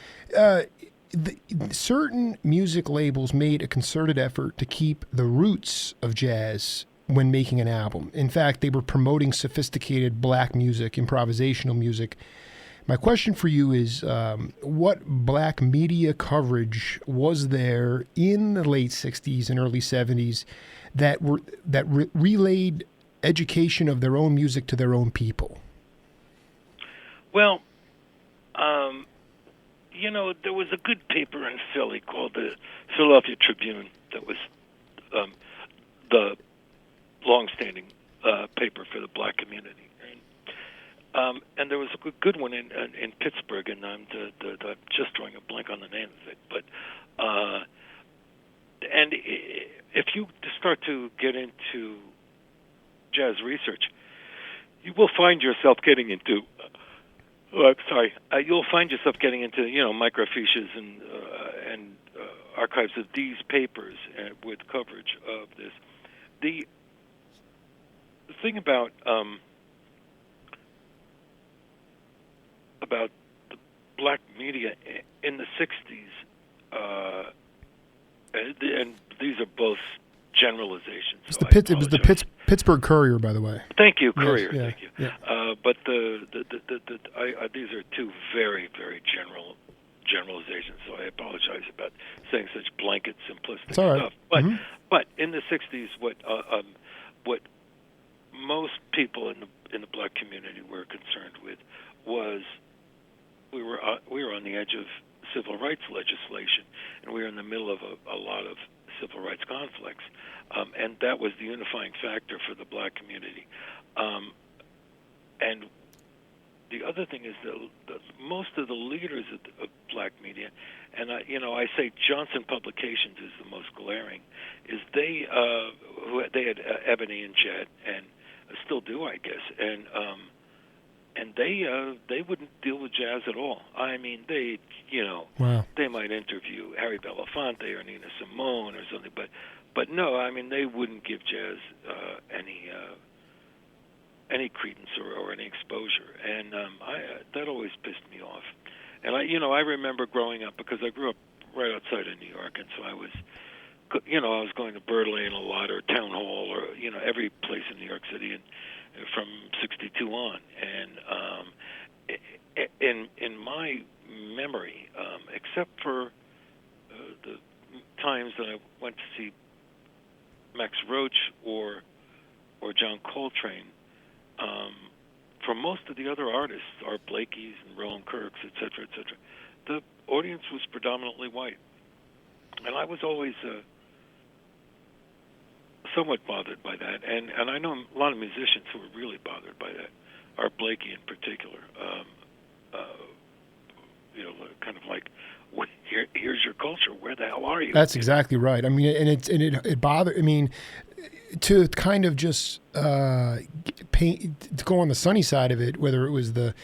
Certain music labels made a concerted effort to keep the roots of jazz when making an album. In fact, they were promoting sophisticated black music, improvisational music. My question for you is, what black media coverage was there in the late '60s and early '70s that relayed education of their own music to their own people? Well, there was a good paper in Philly called the Philadelphia Tribune that was the long-standing paper for the black community. And there was a good one in Pittsburgh, and I'm just drawing a blank on the name of it. But and if you start to get into jazz research, you will find yourself getting into. You'll find yourself getting into microfiches and archives of these papers with coverage of this. The thing about the black media in the '60s, and these are both generalizations. It was the Pittsburgh Courier, by the way. Thank you, Courier. Yes, thank you. Yeah. But these are two very, very generalizations. So I apologize about saying such blanket, simplistic stuff. But but in the '60s, what most people in the black community were concerned with was we were on the edge of civil rights legislation, and we were in the middle of a lot of civil rights conflicts, and that was the unifying factor for the black community. And the other thing is that most of the leaders of black media, and I say Johnson Publications is the most glaring, is they had Ebony and Jet, and still do, I guess, and they wouldn't deal with jazz at all. I mean, they might interview Harry Belafonte or Nina Simone or something, but no, I mean, they wouldn't give jazz any credence or any exposure, and that always pissed me off. And I remember growing up, because I grew up right outside of New York, and so I was going to Bird Lane a lot, or Town Hall, or every place in New York City, and from '62 on, and in my memory, except for the times that I went to see Max Roach or John Coltrane, for most of the other artists, Art Blakey's and Roland Kirk's, et cetera, the audience was predominantly white, and I was always somewhat bothered by that, and I know a lot of musicians who were really bothered by that. Art Blakey in particular, kind of like, here's your culture. Where the hell are you? That's exactly right. I mean, and it bothered. I mean, to kind of just paint, to go on the sunny side of it, whether it was the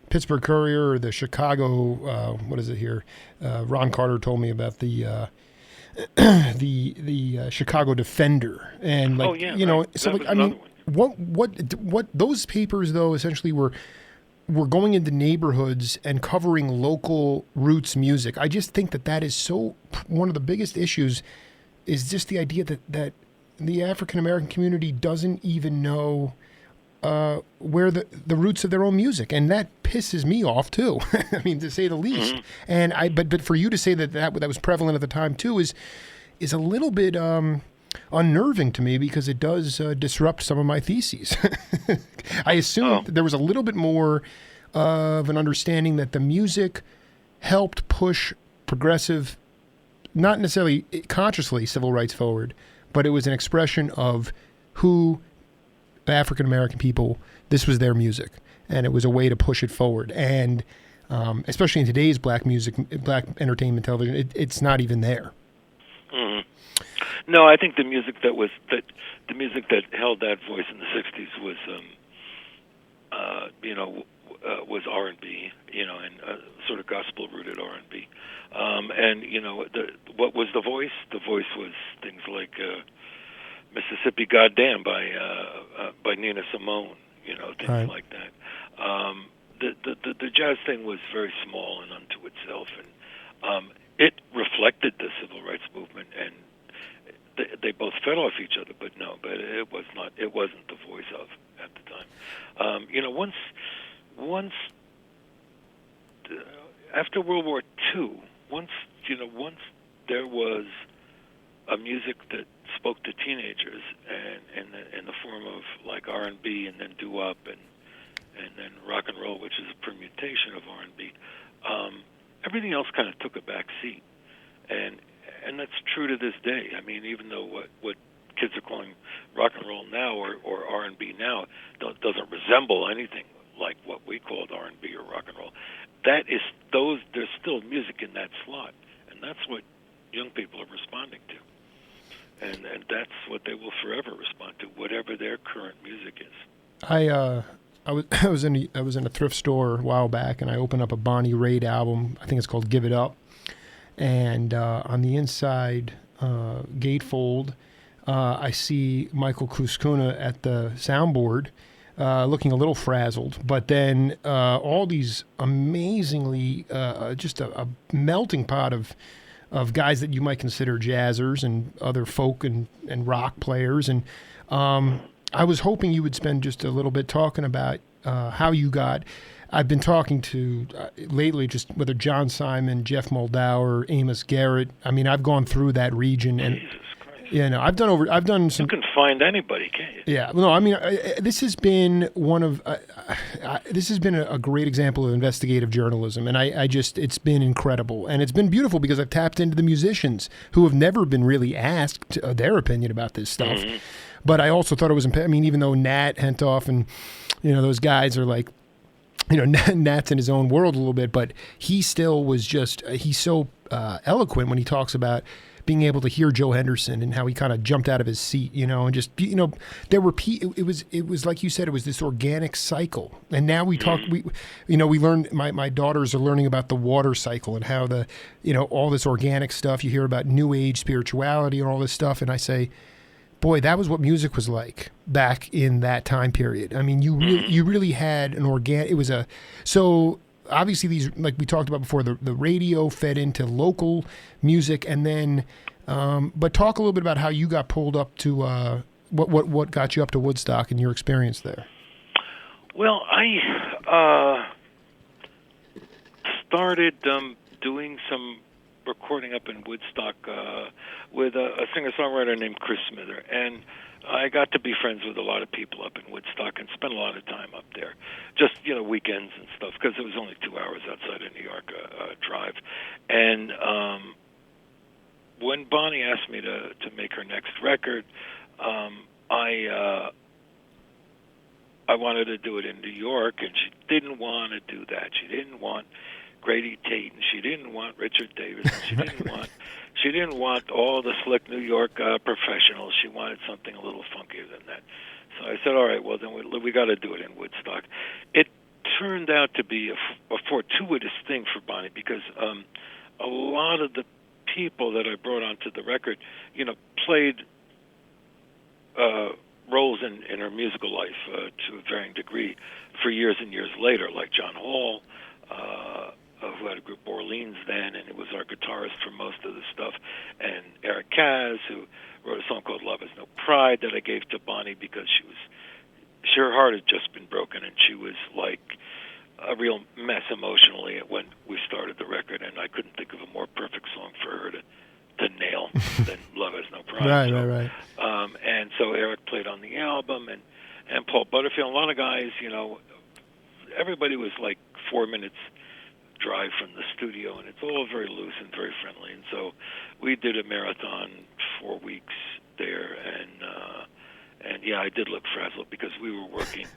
Pittsburgh Courier or the Chicago, what is it here? Ron Carter told me about the Chicago Defender, and so like, I mean, what those papers though essentially were going into neighborhoods and covering local roots music. I just think that is so, one of the biggest issues is just the idea that the African American community doesn't even know where the roots of their own music, and that pisses me off too. I mean, to say the least. And but for you to say that was prevalent at the time too is a little bit unnerving to me, because it does disrupt some of my theses. I assume there was a little bit more of an understanding that the music helped push progressive, not necessarily consciously, civil rights forward, but it was an expression of who African American people, this was their music, and it was a way to push it forward. And especially in today's black music, black entertainment television, it's not even there. Mm-hmm. No, I think the music the music that held that voice in the '60s was, was R&B, and sort of gospel-rooted R&B. And what was the voice? The voice was things like Mississippi Goddamn by Nina Simone, things Right. like that. The jazz thing was very small and unto itself, and it reflected the civil rights movement, and they both fed off each other. But it was not. It wasn't the voice of at the time. Once after World War II, once there was a music that spoke to teenagers, and in the form of like R&B, and then doo-wop, and then rock and roll, which is a permutation of R&B. Everything else kind of took a back seat, and that's true to this day. I mean, even though what kids are calling rock and roll now or R&B now doesn't resemble anything like what we called R&B or rock and roll, there's still music in that slot, and that's what young people are responding to. And that's what they will forever respond to, whatever their current music is. I was in a thrift store a while back, and I opened up a Bonnie Raitt album. I think it's called "Give It Up," and on the inside gatefold, I see Michael Cuscuna at the soundboard, looking a little frazzled. But then all these amazingly, just a melting pot of guys that you might consider jazzers and other folk and rock players. And I was hoping you would spend just a little bit talking about how you got. I've been talking to lately just whether John Simon, Jeff Moldauer, Amos Garrett. I mean, I've gone through that region, and Jesus Christ. I've done some. You can find anybody, can't you? Yeah, no, I mean, this has been this has been a great example of investigative journalism, and it's been incredible, and it's been beautiful because I've tapped into the musicians who have never been really asked their opinion about this stuff. Mm-hmm. But I also thought it was, I mean, even though Nat Hentoff and those guys are like, Nat's in his own world a little bit, but he still was just he's so eloquent when he talks about being able to hear Joe Henderson and how he kind of jumped out of his seat, and just there were it was like you said, it was this organic cycle. And now we talk, we learn, my daughters are learning about the water cycle and how the all this organic stuff. You hear about New Age spirituality and all this stuff, and I say, boy, that was what music was like back in that time period. I mean, you really had an organic. It was so obviously these, like we talked about before, the radio fed into local music, and then but talk a little bit about how you got pulled up to what got you up to Woodstock and your experience there. Well, I started doing some recording up in Woodstock with a singer-songwriter named Chris Smither, and I got to be friends with a lot of people up in Woodstock and spent a lot of time up there, just weekends and stuff, because it was only 2 hours outside of New York drive. And when Bonnie asked me to make her next record, I wanted to do it in New York, and she didn't want to do that. She didn't want Grady Tate, and she didn't want Richard Davis. She didn't want all the slick New York professionals. She wanted something a little funkier than that. So I said, all right, well, then we got to do it in Woodstock. It turned out to be a fortuitous thing for Bonnie, because a lot of the people that I brought onto the record, played roles in her musical life to a varying degree for years and years later, like John Hall, who had a group Orleans then, and it was our guitarist for most of the stuff, and Eric Kaz, who wrote a song called Love Has No Pride that I gave to Bonnie because her heart had just been broken, and she was like a real mess emotionally when we started the record, and I couldn't think of a more perfect song for her to nail than Love Has No Pride. Right. And so Eric played on the album, and Paul Butterfield, a lot of guys, everybody was like 4 minutes drive from the studio, and it's all very loose and very friendly. And so we did a marathon 4 weeks there, and yeah, I did look frazzled because we were working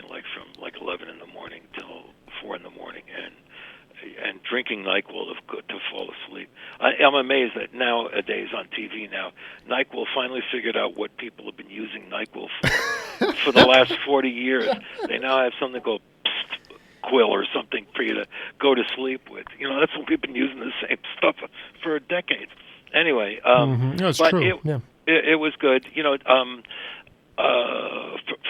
like from like 11 in the morning till 4 in the morning, and drinking NyQuil to fall asleep. I'm amazed that nowadays on TV now, NyQuil finally figured out what people have been using NyQuil for the last 40 years. They now have something called Quill or something for you to go to sleep with. That's what we've been using the same stuff for decades. Anyway, no, it's but true. it was good.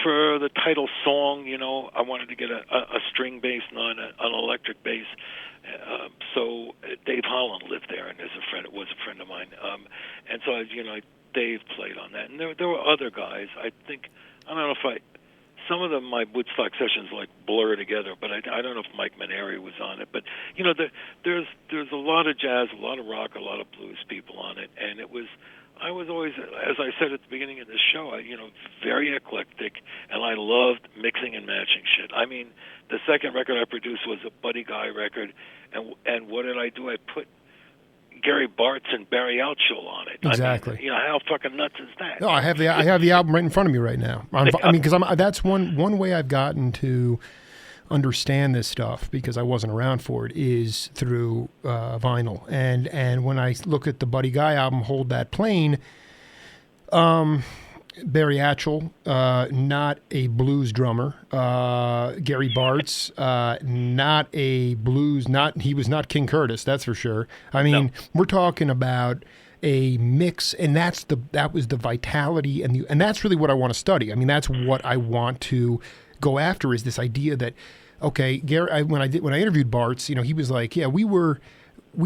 For the title song, I wanted to get a string bass, not an electric bass. So Dave Holland lived there, and was a friend of mine. And so Dave played on that, and there were other guys. I don't know if some of them my Woodstock sessions like blur together, but I don't know if Mike Maneri was on it. But there's a lot of jazz, a lot of rock, a lot of blues people on it, and I was always, as I said at the beginning of this show, very eclectic, and I loved mixing and matching shit. I mean, the second record I produced was a Buddy Guy record, and what did I do? I put Gary Bartz and Barry Altschul on it. Exactly. I mean, how fucking nuts is that? No, I have the album right in front of me right now. Because that's one way I've gotten to understand this stuff, because I wasn't around for it, is through vinyl. And when I look at the Buddy Guy album, Hold That Plane, Barry Altschul, not a blues drummer. Gary Bartz, not a blues. He was not King Curtis, that's for sure. I mean, we're talking about a mix, and that was the vitality, and that's really what I want to study. I mean, that's what I want to go after, is this idea that, okay, Gary, when I interviewed Bartz, he was like, yeah, we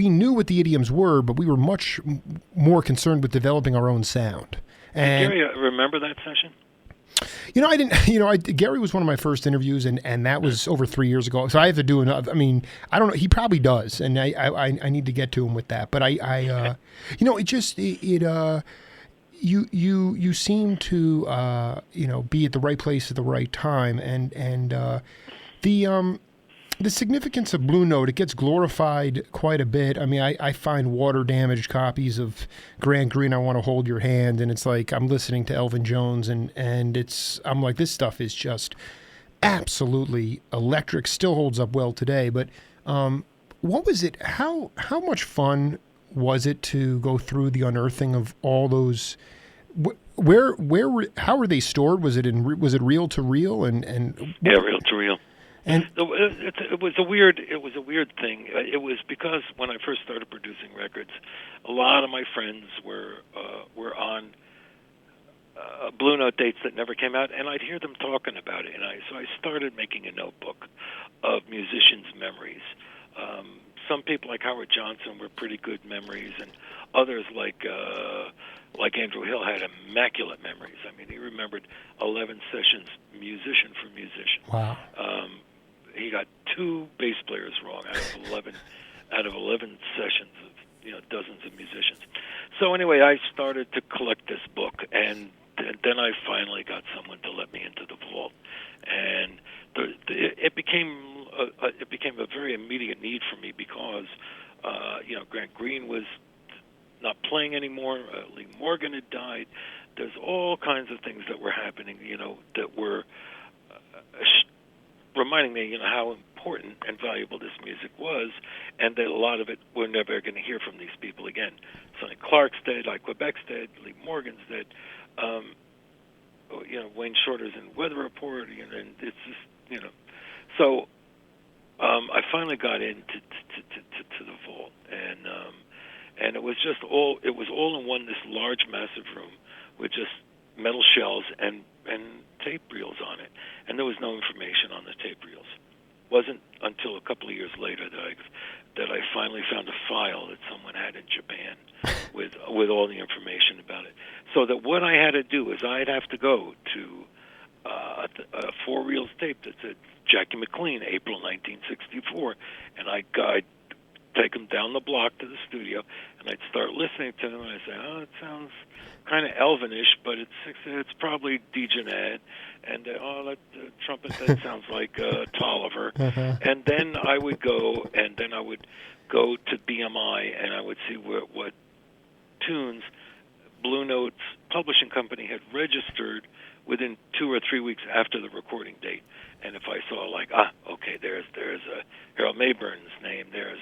knew what the idioms were, but we were much more concerned with developing our own sound. And Gary, remember that session? I didn't. Gary was one of my first interviews, and that was over 3 years ago. So I have to do another. I mean, I don't know. He probably does, and I need to get to him with that. But you seem to be at the right place at the right time, and the significance of Blue Note, it gets glorified quite a bit. I mean, I find water-damaged copies of Grant Green, I Want to Hold Your Hand, and it's like I'm listening to Elvin Jones, and I'm like, this stuff is just absolutely electric, still holds up well today. But what was it, how much fun was it to go through the unearthing of all those? How were they stored? Was it reel to reel? Yeah, reel to reel. And it was a weird thing. It was because when I first started producing records, a lot of my friends were on Blue Note dates that never came out, and I'd hear them talking about it. So I started making a notebook of musicians' memories. Some people like Howard Johnson were pretty good memories, and others like Andrew Hill had immaculate memories. I mean, he remembered 11 sessions, musician for musician. Wow. He got 2 bass players wrong out of 11 sessions of dozens of musicians. So anyway, I started to collect this book, and then I finally got someone to let me into the vault, and it became a very immediate need for me because Grant Green was not playing anymore. Lee Morgan had died. There's all kinds of things that were happening, that were reminding me, how important and valuable this music was, and that a lot of it we're never going to hear from these people again. Sonny Clark's dead, Quebec's dead, Lee Morgan's dead, Wayne Shorter's in Weather Report, and it's just, So I finally got into to the vault, and it was all in one, this large, massive room with just metal shells and tape reels on it, and there was no information on the tape reels. It wasn't until a couple of years later that I finally found a file that someone had in Japan with all the information about it. So that what I had to do is I'd have to go to 4 reels tape that said Jackie McLean, April 1964, and I'd take them down the block to the studio, and I'd start listening to them, and I'd say, oh, it sounds kind of Elvinish, but it's probably Dijonette, and that trumpet, that sounds like Tolliver. And then I would go to BMI, and I would see what tunes Blue Note's publishing company had registered within 2 or 3 weeks after the recording date. And if I saw okay, there's Harold Mayburn's name, there's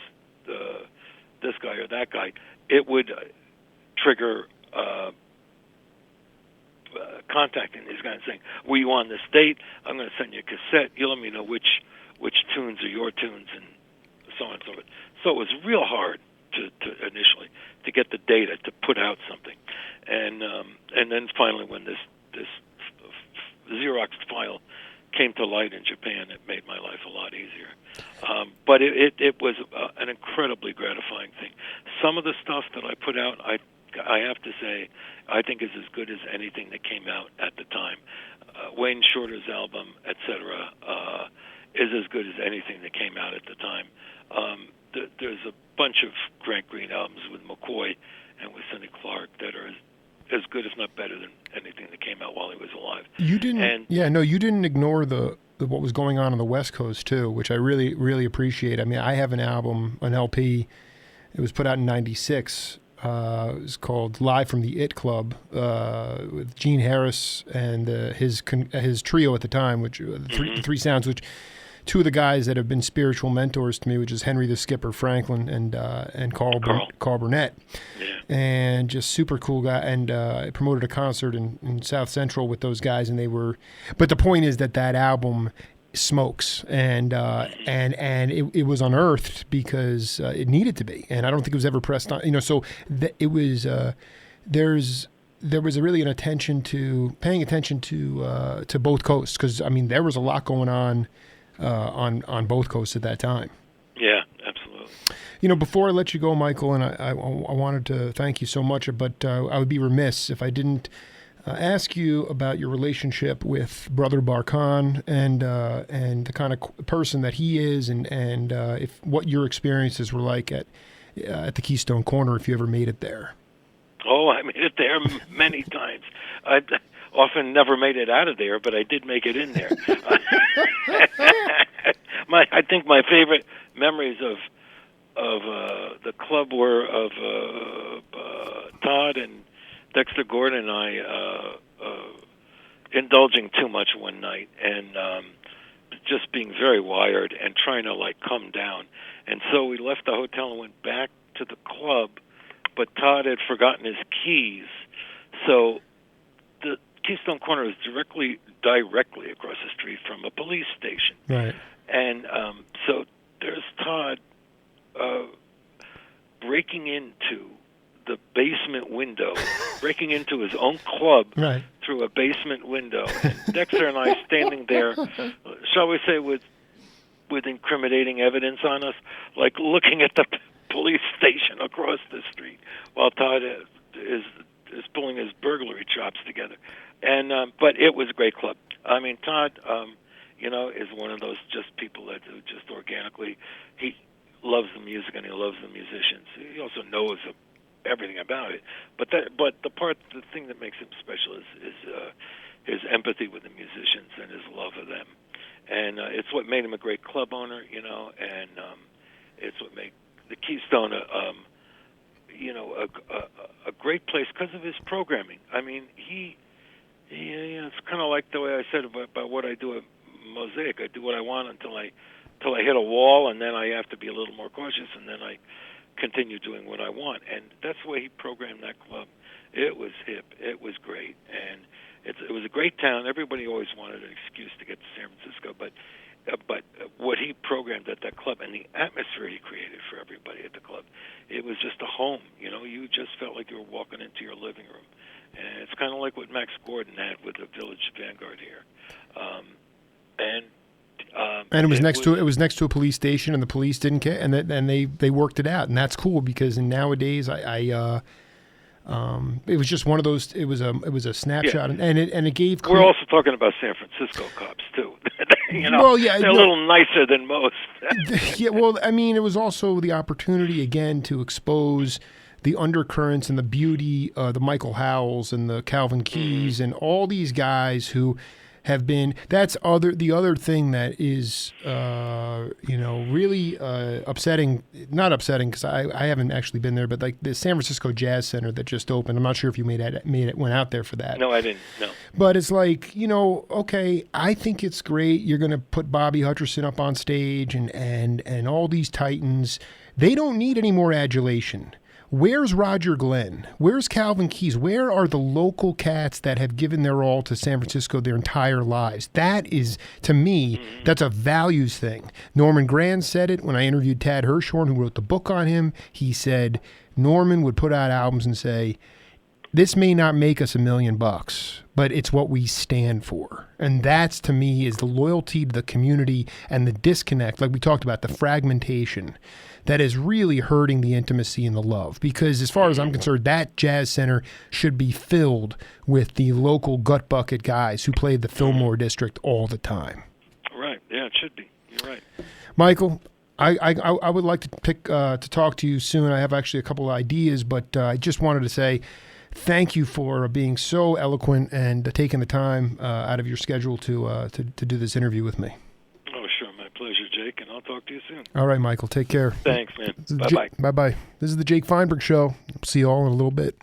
this guy or that guy, it would trigger contacting these guys saying, were you on this date? I'm going to send you a cassette. You let me know which tunes are your tunes, and so on and so forth. So it was real hard to initially to get the data to put out something, and then finally when this Xerox file came to light in Japan, it made my life a lot easier. But it was an incredibly gratifying thing. Some of the stuff that I put out, I have to say, I think is as good as anything that came out at the time. Wayne Shorter's album, etc., is as good as anything that came out at the time. There's a bunch of Grant Green albums with McCoy and with Sonny Clark that are as good, if not better, than anything that came out while he was alive. You didn't, you didn't ignore the what was going on the West Coast too, which I really, really appreciate. I mean, I have an album, an LP. It was put out in '96. It was called Live from the It Club with Gene Harris and his trio at the time, which the three sounds, which two of the guys that have been spiritual mentors to me, which is Henry the Skipper Franklin and Carl Burnett. Yeah. And just super cool guy. And I promoted a concert in South Central with those guys, and they were. But the point is that album smokes, and it was unearthed because it needed to be, and I don't think it was ever pressed on. So it was. There was really an paying attention to both coasts, because I mean there was a lot going on both coasts at that time. Yeah, absolutely. Before I let you go, Michael, and I wanted to thank you so much, but I would be remiss if I didn't ask you about your relationship with Brother Barkan and the kind of person that he is, and if what your experiences were like at the Keystone Corner, if you ever made it there. Oh, I made it there many times. I often never made it out of there, but I did make it in there. I think my favorite memories of the club were of Todd and Dexter Gordon and I indulging too much one night and just being very wired and trying to come down. And so we left the hotel and went back to the club, but Todd had forgotten his keys. So the Keystone Corner is directly across the street from a police station. Right. And so there's Todd breaking into the basement window, breaking into his own club right. through a basement window. And Dexter and I standing there, shall we say, with incriminating evidence on us, looking at the police station across the street while Todd is pulling his burglary chops together. And but it was a great club. I mean, Todd, is one of those just people that do just organically. He loves the music and he loves the musicians. He also knows everything about it. But the thing that makes him special is his empathy with the musicians and his love of them. And it's what made him a great club owner, and it's what made the Keystone a great place because of his programming. I mean, it's kind of like the way I said about what I do at Mosaic. I do what I want until I hit a wall, and then I have to be a little more cautious, and then I continue doing what I want. And that's the way he programmed that club. It was hip. It was great. And it was a great town. Everybody always wanted an excuse to get to San Francisco, but what he programmed at that club and the atmosphere he created for everybody at the club, it was just a home. You just felt like you were walking into your living room. And it's kind of like what Max Gordon had with the Village Vanguard here. And it was next to a police station, and the police didn't care, and they worked it out, and that's cool because nowadays I It was just one of those. It was a snapshot, and it gave. We're also talking about San Francisco cops too. Well, yeah, they're a little nicer than most. Yeah, well, I mean, it was also the opportunity again to expose the undercurrents and the beauty, the Michael Howells and the Calvin Keys and all these guys who have been. That's the other thing that is, really upsetting. Not upsetting because I haven't actually been there, but like the San Francisco Jazz Center that just opened. I'm not sure if you went out there for that. No, I didn't. No. But it's like, okay, I think it's great. You're going to put Bobby Hutcherson up on stage and all these Titans. They don't need any more adulation. Where's Roger Glenn? Where's Calvin Keys? Where are the local cats that have given their all to San Francisco their entire lives? That is, to me, that's a values thing. Norman Granz said it when I interviewed Tad Hirschhorn, who wrote the book on him. He said Norman would put out albums and say, this may not make us $1 million, but it's what we stand for. And that's, to me, is the loyalty to the community and the disconnect, like we talked about, the fragmentation, that is really hurting the intimacy and the love. Because as far as I'm concerned, that jazz center should be filled with the local gut bucket guys who play the Fillmore district all the time. Right. Yeah, it should be. You're right. Michael, I would like to talk to you soon. I have actually a couple of ideas, but I just wanted to say thank you for being so eloquent and taking the time out of your schedule to do this interview with me. Oh, sure. My pleasure, Jake, and I'll talk to you soon. All right, Michael. Take care. Thanks, man. Bye-bye. Bye-bye. This is the Jake Feinberg Show. See you all in a little bit.